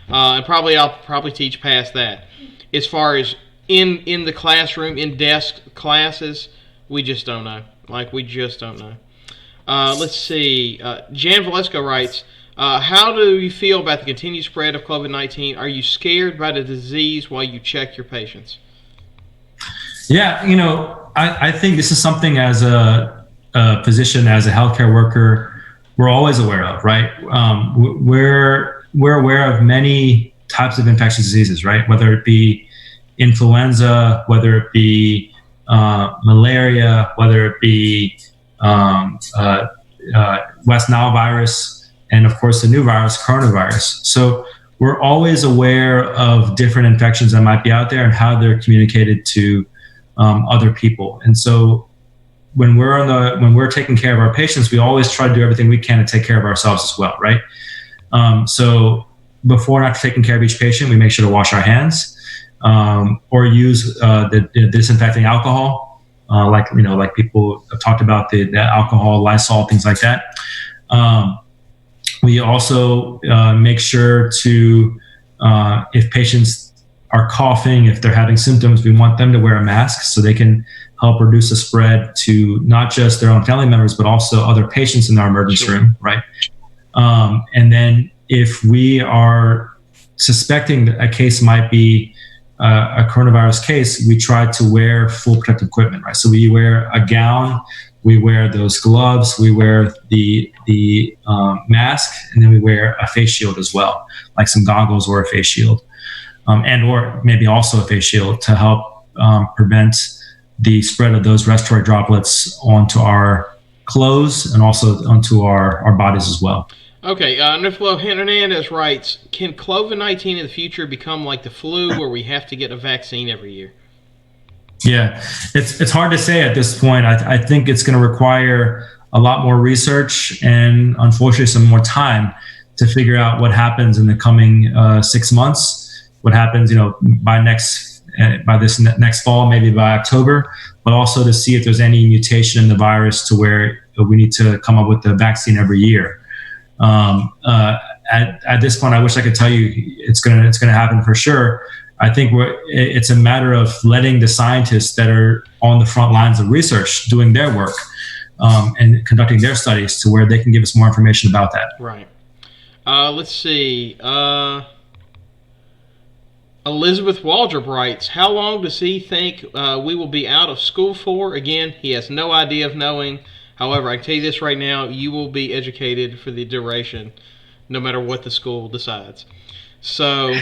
And I'll probably teach past that. As far as in the classroom, in desk classes, we just don't know. We just don't know. Let's see. Jan Valesco writes, how do you feel about the continued spread of COVID-19? Are you scared by the disease while you check your patients? Yeah,
I think this is something as a physician, as a healthcare worker, we're always aware of, right? We're aware of many types of infectious diseases, right? Whether it be influenza, whether it be malaria, whether it be West Nile virus, and of course the new virus, coronavirus. So we're always aware of different infections that might be out there and how they're communicated to other people. And so when we're taking care of our patients, we always try to do everything we can to take care of ourselves as well, right? So before and after taking care of each patient, we make sure to wash our hands or use the disinfecting alcohol, like people have talked about the alcohol, Lysol, things like that. We also make sure to, if patients are coughing, if they're having symptoms, we want them to wear a mask so they can help reduce the spread to not just their own family members, but also other patients in our emergency room, right? And then if we are suspecting that a case might be a coronavirus case, we try to wear full protective equipment, right? So we wear a gown, we wear those gloves, we wear the mask, and then we wear a face shield as well, like some goggles or a face shield, or maybe also a face shield to help prevent the spread of those respiratory droplets onto our clothes and also onto our bodies as well.
Okay, Niflo Hernandez writes, can COVID-19 in the future become like the flu where we have to get a vaccine every year?
Yeah, it's hard to say at this point. I think it's going to require a lot more research and unfortunately some more time to figure out what happens in the coming 6 months, what happens, by this next fall, maybe by October, but also to see if there's any mutation in the virus to where we need to come up with the vaccine every year. At this point, I wish I could tell you it's going to happen for sure. I think it's a matter of letting the scientists that are on the front lines of research doing their work and conducting their studies to where they can give us more information about that.
Right. Let's see. Elizabeth Waldrop writes, how long does he think we will be out of school for? Again, he has no idea of knowing. However, I can tell you this right now, you will be educated for the duration, no matter what the school decides. So,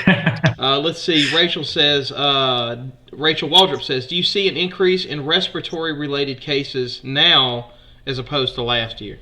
let's see. Rachel Waldrop says, do you see an increase in respiratory-related cases now as opposed to last year?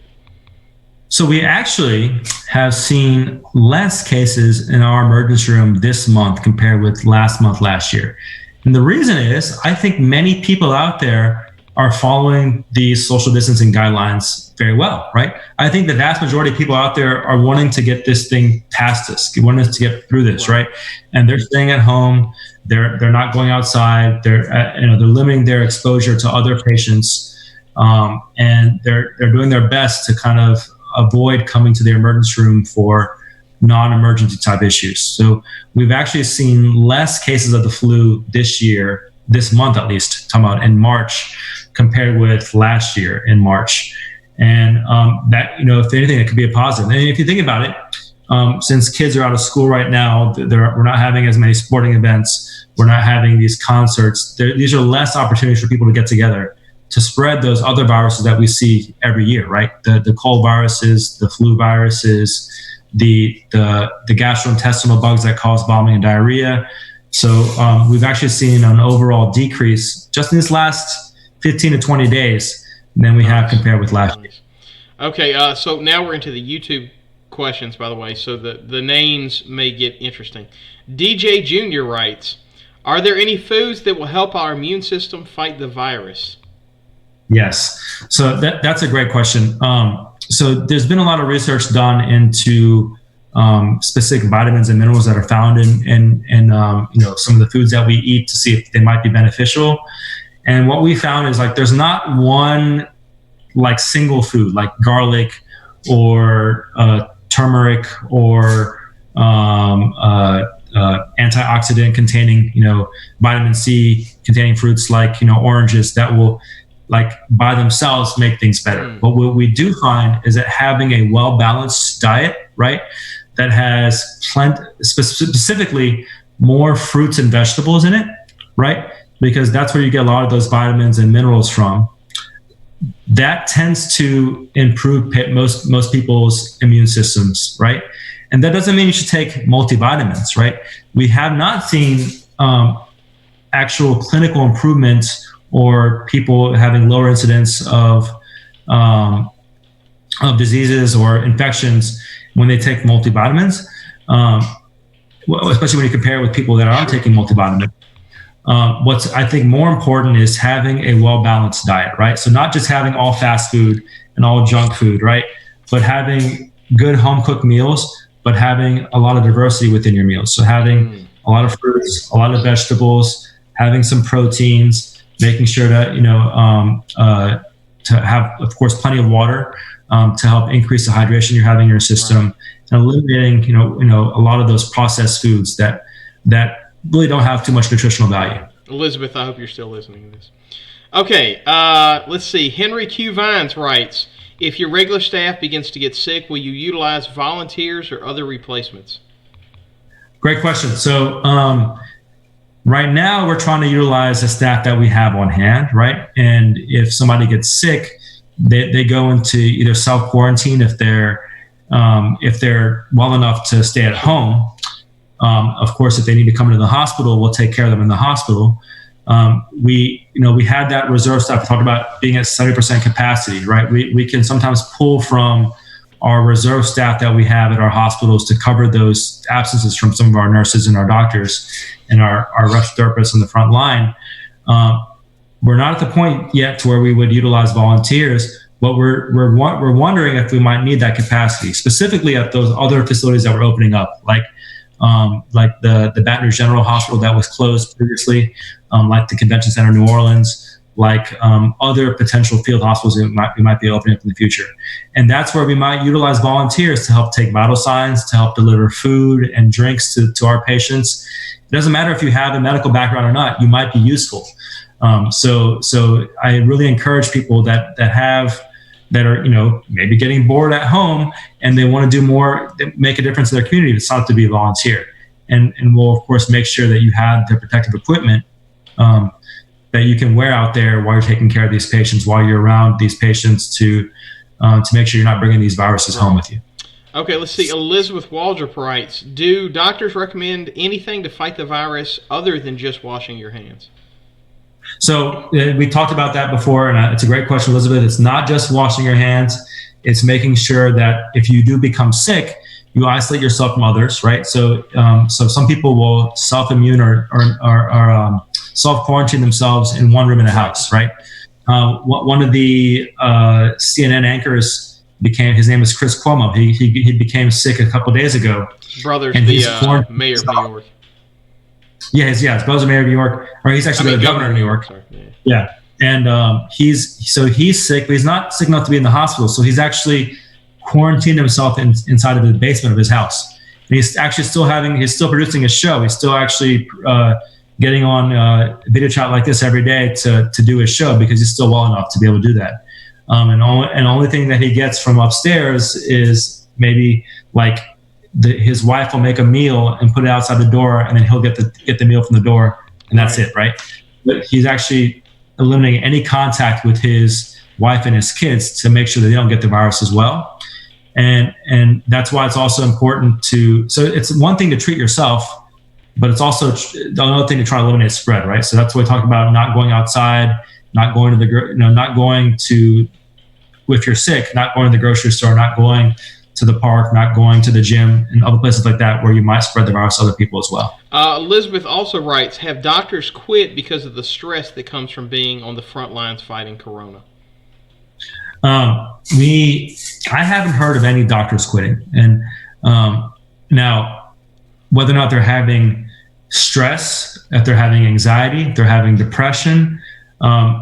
So we actually have seen less cases in our emergency room this month compared with last year. And the reason is, I think many people out there are following these social distancing guidelines very well, right? I think the vast majority of people out there are wanting to get this thing past us, wanting us to get through this, right? And they're staying at home. They're not going outside. They're limiting their exposure to other patients, and they're doing their best to kind of avoid coming to the emergency room for non-emergency type issues. So we've actually seen less cases of the flu this month at least, talking about in March, compared with last year in March. And that, if anything, it could be a positive. And if you think about it, since kids are out of school right now, we're not having as many sporting events. We're not having these concerts. These are less opportunities for people to get together to spread those other viruses that we see every year, right? The cold viruses, the flu viruses, the gastrointestinal bugs that cause vomiting and diarrhea. So we've actually seen an overall decrease just in this last 15 to 20 days than we have compared with last year.
Okay, so now we're into the YouTube questions, by the way, so the names may get interesting. DJ Jr. writes, are there any foods that will help our immune system fight the virus?
Yes, so that's a great question. So there's been a lot of research done into specific vitamins and minerals that are found in some of the foods that we eat to see if they might be beneficial. And what we found is like there's not one like single food like garlic or turmeric or antioxidant containing vitamin C containing fruits like oranges that will like by themselves make things better. But what we do find is that having a well-balanced diet, right, that has specifically more fruits and vegetables in it, right, because that's where you get a lot of those vitamins and minerals from. That tends to improve most people's immune systems, right? And that doesn't mean you should take multivitamins, right? We have not seen actual clinical improvements or people having lower incidence of diseases or infections when they take multivitamins, especially when you compare it with people that aren't taking multivitamins. What's I think more important is having a well-balanced diet, right? So not just having all fast food and all junk food, right? But having good home-cooked meals, but having a lot of diversity within your meals. So having a lot of fruits, a lot of vegetables, having some proteins, making sure that to have, of course, plenty of water to help increase the hydration you're having in your system, and eliminating a lot of those processed foods that really don't have too much nutritional value.
Elizabeth, I hope you're still listening to this. Okay, let's see. Henry Q. Vines writes, if your regular staff begins to get sick, will you utilize volunteers or other replacements?
Great question. So right now we're trying to utilize the staff that we have on hand, right? And if somebody gets sick, they go into either self-quarantine if they're well enough to stay at home. Of course, if they need to come into the hospital, we'll take care of them in the hospital. We had that reserve staff. We talked about being at 70% capacity, right? We can sometimes pull from our reserve staff that we have at our hospitals to cover those absences from some of our nurses and our doctors and our respiratory therapists on the front line. We're not at the point yet to where we would utilize volunteers, but we're wondering if we might need that capacity, specifically at those other facilities that we're opening up, like the Baton Rouge General Hospital that was closed previously, like the Convention Center in New Orleans, like other potential field hospitals we might be opening up in the future. And that's where we might utilize volunteers to help take vital signs, to help deliver food and drinks to our patients. It doesn't matter if you have a medical background or not, you might be useful. So I really encourage people that are maybe getting bored at home and they want to do more, make a difference in their community. It's not to be a volunteer, and we'll of course make sure that you have the protective equipment that you can wear out there while you're taking care of these patients, while you're around these patients to make sure you're not bringing these viruses home with you.
Okay, let's see. Elizabeth Waldrop writes, do doctors recommend anything to fight the virus other than just washing your hands?
So we talked about that before, and it's a great question, Elizabeth. It's not just washing your hands. It's making sure that if you do become sick, you isolate yourself from others, right? So some people will self-immune or self-quarantine themselves in one room in a house, right? One of the CNN anchors his name is Chris Cuomo. He became sick a couple days ago.
His brother's
and
the mayor of New York.
Yeah, his brother's mayor of New York, or he's actually the governor of New York.
Sorry.
Yeah. And he's sick, but he's not sick enough to be in the hospital. So he's actually quarantined himself inside of the basement of his house. And he's actually he's still producing his show. He's still actually getting on video chat like this every day to do his show, because he's still well enough to be able to do that. And the only thing that he gets from upstairs is maybe like his wife will make a meal and put it outside the door, and then he'll get the meal from the door, and that's it, right? But he's actually eliminating any contact with his wife and his kids to make sure that they don't get the virus as well. And that's why it's also important so it's one thing to treat yourself, but it's also another thing to try to eliminate spread, right? So that's why we talk about not going outside, not going to if you're sick, not going to the grocery store, not going to the park, not going to the gym, and other places like that where you might spread the virus to other people as well.
Elizabeth also writes, have doctors quit because of the stress that comes from being on the front lines fighting corona?
I haven't heard of any doctors quitting. And now, whether or not they're having stress, if they're having anxiety, if they're having depression,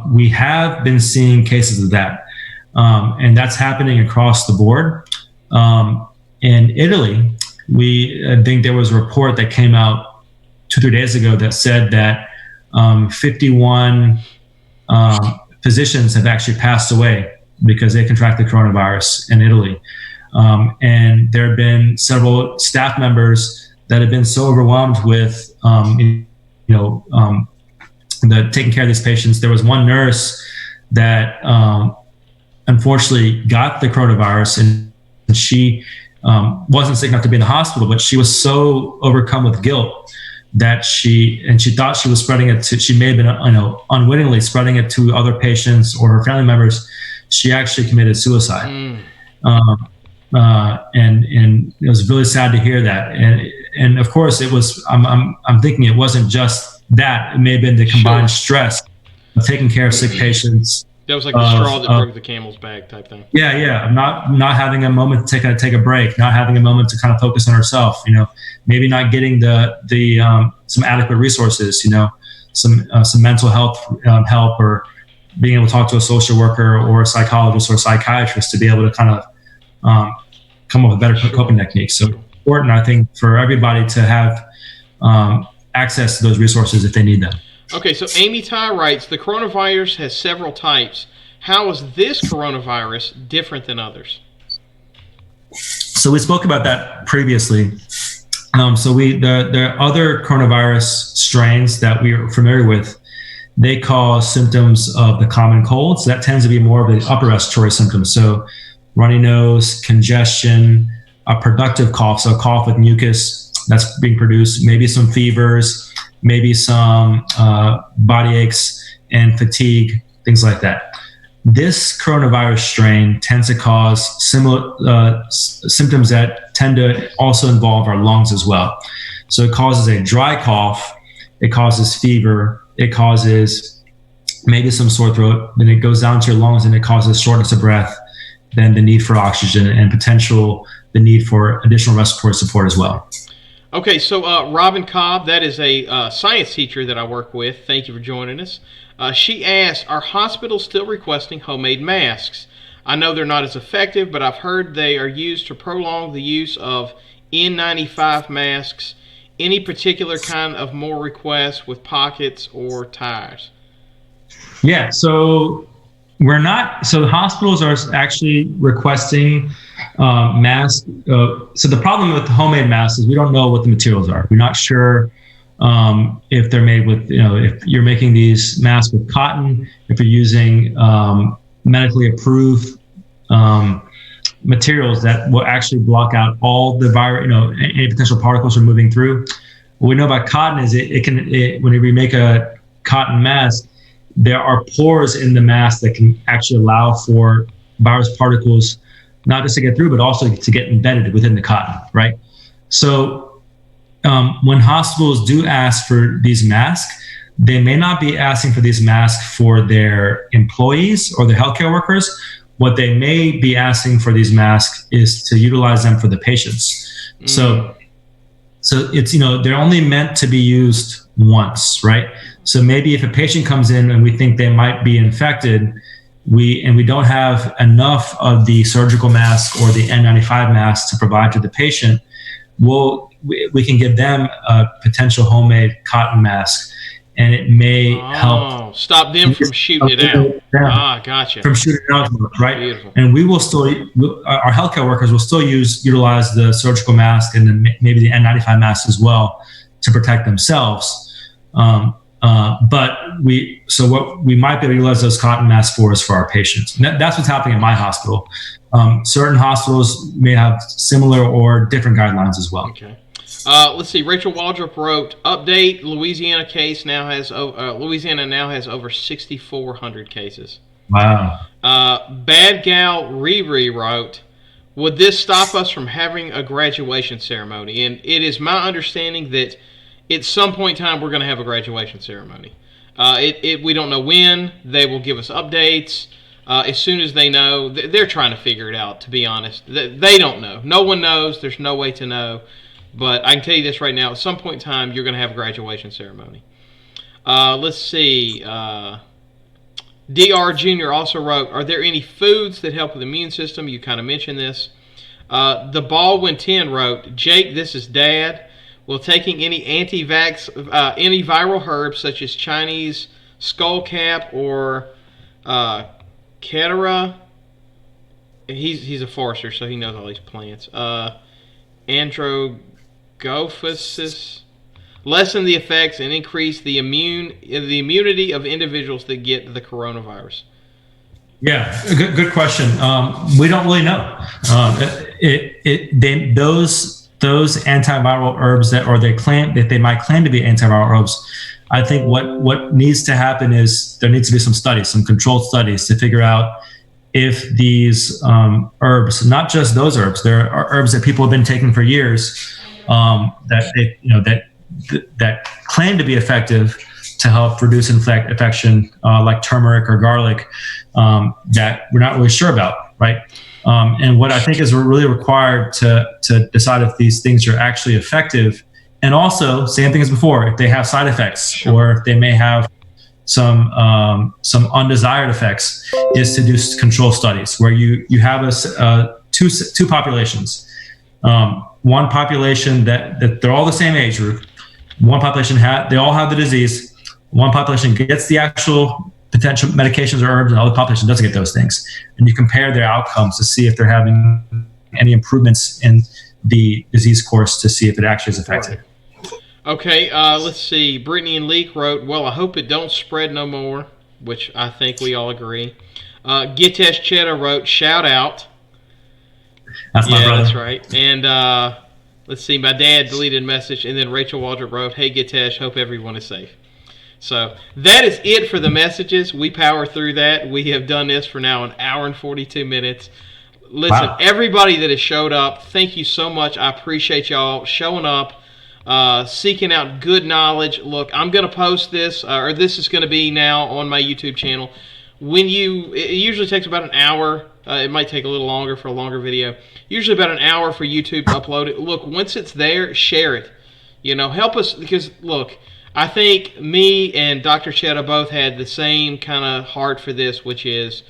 we have been seeing cases of that. And that's happening across the board. In Italy, I think there was a report that came out 2-3 days ago that said that 51 physicians have actually passed away because they contracted coronavirus in Italy. And there have been several staff members that have been so overwhelmed with, taking care of these patients. There was one nurse that unfortunately got the coronavirus, and she wasn't sick enough to be in the hospital, but she was so overcome with guilt that she thought she was spreading it she may have been unwittingly spreading it to other patients or her family members. She actually committed suicide. And it was really sad to hear that. And of course it was, I'm thinking it wasn't just that. It may have been the combined stress of taking care of sick patients.
That was like the straw that broke the camel's back type thing.
Yeah. Not having a moment to take a break, not having a moment to kind of focus on herself, maybe not getting some adequate resources, some mental health help, or being able to talk to a social worker or a psychologist or a psychiatrist to be able to kind of come up with better coping techniques. So important, I think, for everybody to have access to those resources if they need them.
Okay, so Amy Ty writes, the coronavirus has several types. How is this coronavirus different than others?
So we spoke about that previously. The other coronavirus strains that we are familiar with, they cause symptoms of the common cold. So that tends to be more of the upper respiratory symptoms. So runny nose, congestion, a productive cough, so a cough with mucus that's being produced, maybe some fevers, maybe some body aches and fatigue, things like that. This coronavirus strain tends to cause similar symptoms that tend to also involve our lungs as well. So it causes a dry cough, it causes fever, it causes maybe some sore throat, then it goes down to your lungs and it causes shortness of breath, then the need for oxygen and the need for additional respiratory support as well.
Okay, so Robin Cobb, that is a science teacher that I work with. Thank you for joining us. She asked, are hospitals still requesting homemade masks? I know they're not as effective, but I've heard they are used to prolong the use of N95 masks. Any particular kind of more requests with pockets or ties? Yeah,
so the hospitals are actually requesting masks. So the problem with homemade masks is we don't know what the materials are. We're not sure if they're made with, if you're making these masks with cotton, if you're using medically approved materials that will actually block out all the virus, any potential particles from moving through. What we know about cotton is when we make a cotton mask, there are pores in the mask that can actually allow for virus particles not just to get through, but also to get embedded within the cotton, right? So when hospitals do ask for these masks, they may not be asking for these masks for their employees or their healthcare workers. What they may be asking for these masks is to utilize them for the patients. So it's, they're only meant to be used once, right? So maybe if a patient comes in and we think they might be infected, we don't have enough of the surgical mask or the N95 mask to provide to the patient, we can give them a potential homemade cotton mask, and it may help
stop them from shooting it out. Gotcha.
From shooting it out, right?
Beautiful.
And we will still, our healthcare workers will still utilize the surgical mask and then maybe the N95 mask as well to protect themselves. But what we might be able to utilize those cotton masks for our patients. And that's what's happening at my hospital. Certain hospitals may have similar or different guidelines as well.
Okay. Let's see. Rachel Waldrop wrote, "Update: Louisiana now has over 6,400 cases."
Wow.
Bad Gal Riri wrote, "Would this stop us from having a graduation ceremony?" And it is my understanding that at some point in time we're going to have a graduation ceremony. We don't know when. They will give us updates as soon as they know. They're trying to figure it out. To be honest, they don't know. No one knows. There's no way to know. But I can tell you this right now, at some point in time, you're going to have a graduation ceremony. Let's see. DR Jr. also wrote, "Are there any foods that help with the immune system?" You kind of mentioned this. The Baldwin 10 wrote, "Jake, this is Dad. Will taking any antiviral herbs such as Chinese skullcap or Ketera?" He's a forester, so he knows all these plants. Androgophysis lessen the effects and increase the immunity of individuals that get the coronavirus?
Yeah, good question. We don't really know. Those antiviral herbs that they might claim to be antiviral herbs. I think what needs to happen is there needs to be some studies, some controlled studies to figure out if these herbs, not just those herbs, there are herbs that people have been taking for years that claim to be effective to help reduce infection, like turmeric or garlic, that we're not really sure about, right? And what I think is really required to decide if these things are actually effective, and also same thing as before, if they have side effects or if they may have some undesired effects, is to do control studies where you have two populations. One population that they're all the same age group. One population they all have the disease. One population gets the actual potential medications or herbs, and the other population doesn't get those things. And you compare their outcomes to see if they're having any improvements in the disease course to see if it actually is effective.
Okay, let's see. Brittany and Leek wrote, "Well, I hope it don't spread no more," which I think we all agree. Gitesh Chheda wrote, "Shout out."
That's my brother.
That's right. And let's see. My dad deleted a message, and then Rachel Waldrop wrote, "Hey, Gitesh, hope everyone is safe." So that is it for the messages. We power through that. We have done this for now an hour and 42 minutes. Listen, Everybody that has showed up, thank you so much. I appreciate y'all showing up, seeking out good knowledge. Look, I'm going to post this, or this is going to be now on my YouTube channel. It usually takes about an hour. It might take a little longer for a longer video. Usually about an hour for YouTube to upload it. Look, once it's there, share it. Help us, because look, I think me and Dr. Chheda both had the same kind of heart for this, which is,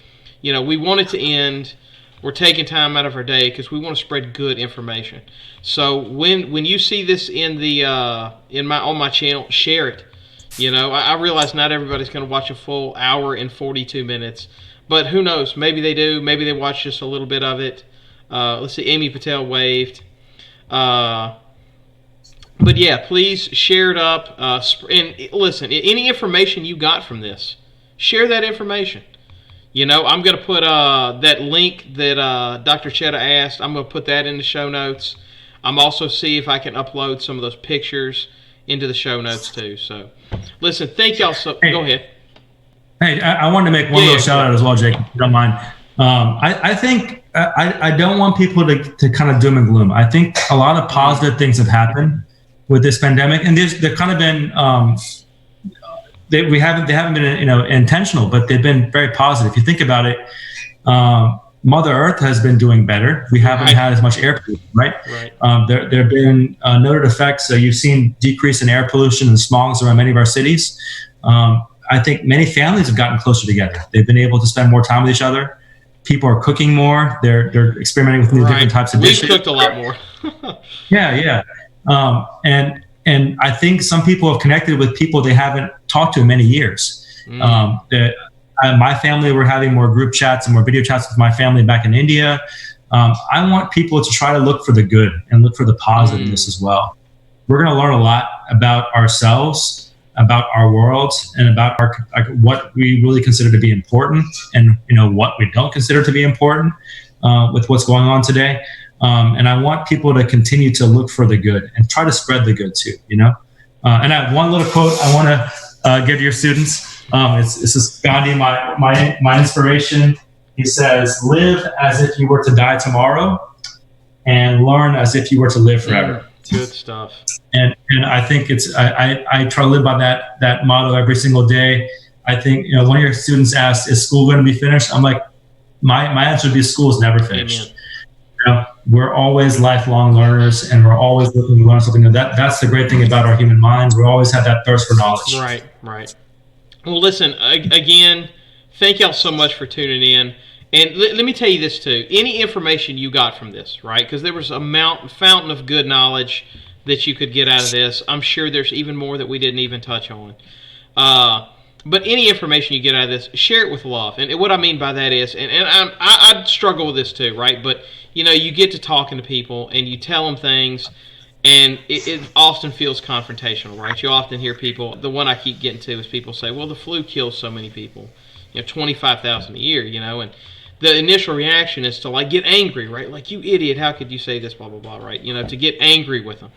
we want it to end. We're taking time out of our day because we want to spread good information. So when you see this on my channel, share it. I realize not everybody's going to watch a full hour and 42 minutes, but who knows? Maybe they do. Maybe they watch just a little bit of it. Let's see. Amy Patel waved. But yeah, please share it up. And listen, any information you got from this, share that information. I'm going to put that link that Dr. Chheda asked. I'm going to put that in the show notes. I'm also see if I can upload some of those pictures into the show notes too. So, listen, thank y'all. Go ahead.
Hey, I wanted to make one little shout out as well, Jake, if you don't mind. I think I don't want people to kind of doom and gloom. I think a lot of positive things have happened with this pandemic, and there kind of been they haven't been intentional, but they've been very positive. If you think about it, Mother Earth has been doing better. We haven't had as much air pollution, right? There have been noted effects. So you've seen decrease in air pollution and smogs around many of our cities. I think many families have gotten closer together. They've been able to spend more time with each other. People are cooking more. They're experimenting with new different types of dishes.
We've cooked a lot more.
Yeah. And I think some people have connected with people they haven't talked to in many years. My family were having more group chats and more video chats with my family back in India. I want people to try to look for the good and look for the positive in this as well. We're going to learn a lot about ourselves, about our world, and about what we really consider to be important, and what we don't consider to be important with what's going on today. And I want people to continue to look for the good and try to spread the good too. And I have one little quote I want to give to your students. This is Gandhi, my inspiration. He says, "Live as if you were to die tomorrow, and learn as if you were to live forever."
Good stuff.
And I think I try to live by that motto every single day. I think one of your students asked, "Is school going to be finished?" I'm like, my answer would be, school is never finished. We're always lifelong learners, and we're always looking to learn something. That's the great thing about our human minds. We always have that thirst for knowledge.
Right. Well, listen, again, thank y'all so much for tuning in. And let me tell you this too. Any information you got from this, right? Because there was a fountain of good knowledge that you could get out of this. I'm sure there's even more that we didn't even touch on. But any information you get out of this, share it with love. And what I mean by that is, and I struggle with this too, right? But you get to talking to people and you tell them things, and it often feels confrontational, right? You often hear people. The one I keep getting to is people say, "Well, the flu kills so many people, 25,000 a year, and the initial reaction is to get angry, right? Like, you idiot, how could you say this, blah, blah, blah, right? To get angry with them.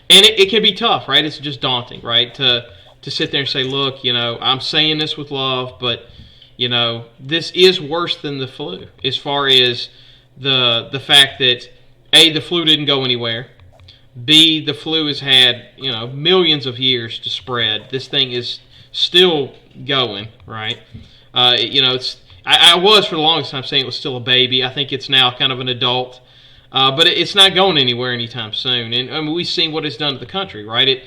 And it can be tough, right? It's just daunting, right? To sit there and say, look, I'm saying this with love, but, this is worse than the flu as far as the fact that, A, the flu didn't go anywhere. B, the flu has had, millions of years to spread. This thing is still going, right? I was for the longest time saying it was still a baby. I think it's now kind of an adult, but it's not going anywhere anytime soon. And I mean, we've seen what it's done to the country, right?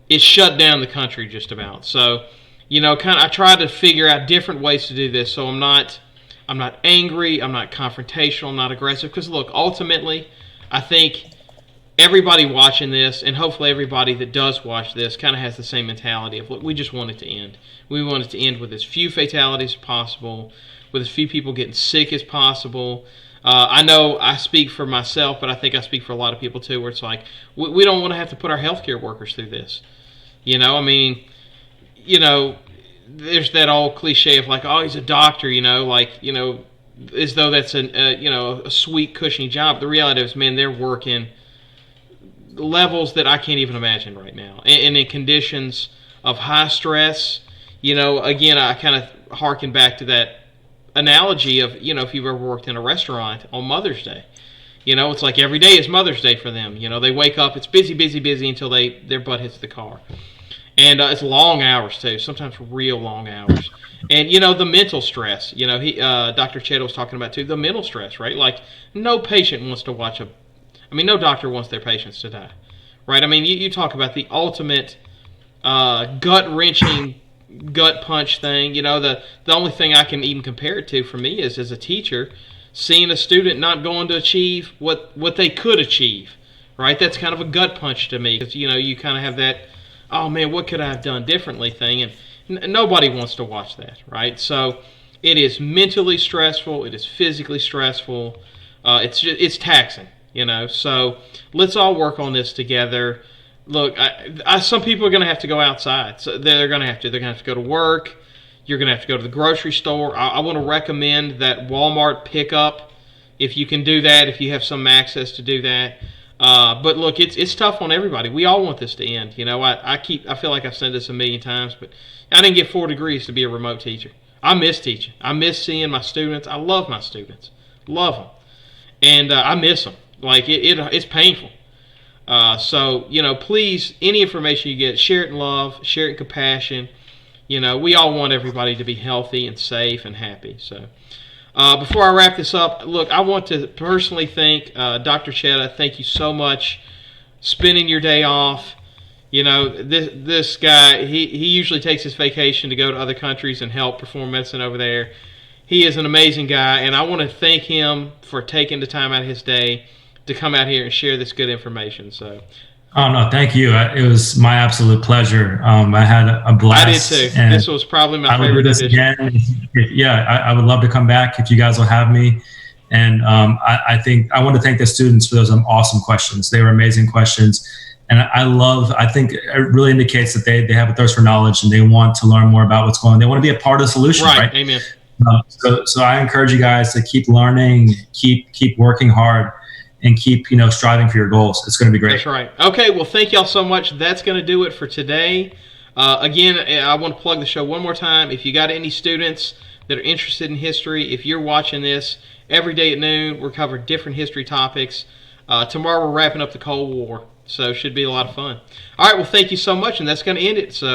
It shut down the country just about. So, I try to figure out different ways to do this. So I'm not angry, I'm not confrontational, I'm not aggressive. Because look, ultimately, I think everybody watching this, and hopefully everybody that does watch this, kind of has the same mentality of, look, we just want it to end. We want it to end with as few fatalities as possible, with as few people getting sick as possible. I know I speak for myself, but I think I speak for a lot of people too, where it's like, we don't want to have to put our healthcare workers through this. There's that old cliche of like, oh, he's a doctor, as though that's a sweet, cushy job. The reality is, man, they're working levels that I can't even imagine right now, and in conditions of high stress. Again, I kind of harken back to that analogy of, if you've ever worked in a restaurant on Mother's Day. It's like every day is Mother's Day for them. They wake up, it's busy until their butt hits the car. And it's long hours too, sometimes real long hours. And, the mental stress, Dr. Chheda was talking about too, the mental stress, right? Like, no patient wants to no doctor wants their patients to die, right? I mean, you talk about the ultimate gut-wrenching, gut punch thing. The only thing I can even compare it to for me is, as a teacher, seeing a student not going to achieve what they could achieve, right? That's kind of a gut punch to me, because, you kind of have that, oh man, what could I have done differently thing, and nobody wants to watch that, right? So it is mentally stressful, it is physically stressful, it's taxing. So let's all work on this together. Look, some people are going to have to go outside. So they're going to have to go to work. You're going to have to go to the grocery store. I want to recommend that Walmart pickup, if you can do that, if you have some access to do that. But look, it's tough on everybody. We all want this to end. I feel like I've said this a million times, but I didn't get 4 degrees to be a remote teacher. I miss teaching. I miss seeing my students. I love my students. Love them. And I miss them. Like, it's painful. So, please, any information you get, share it in love, share it in compassion. we all want everybody to be healthy and safe and happy. So before I wrap this up, look, I want to personally thank Dr. Chheda. Thank you so much spending your day off. This guy, he usually takes his vacation to go to other countries and help perform medicine over there. He is an amazing guy, and I want to thank him for taking the time out of his day to come out here and share this good information. So,
oh no, thank you. It was my absolute pleasure. I had a blast.
I did too. This was probably my favorite edition.
Again. Yeah, I would love to come back if you guys will have me. And I want to thank the students for those awesome questions. They were amazing questions. And I think it really indicates that they have a thirst for knowledge and they want to learn more about what's going on. They want to be a part of the solution, right?
Amen.
So I encourage you guys to keep learning, keep working hard, and keep striving for your goals. It's going to be great.
That's right. Okay, well, thank y'all so much. That's going to do it for today. Again, I want to plug the show one more time. If you got any students that are interested in history, if you're watching this every day at noon, we're covering different history topics. Tomorrow we're wrapping up the Cold War. So it should be a lot of fun. All right, well, thank you so much, and that's going to end it. So.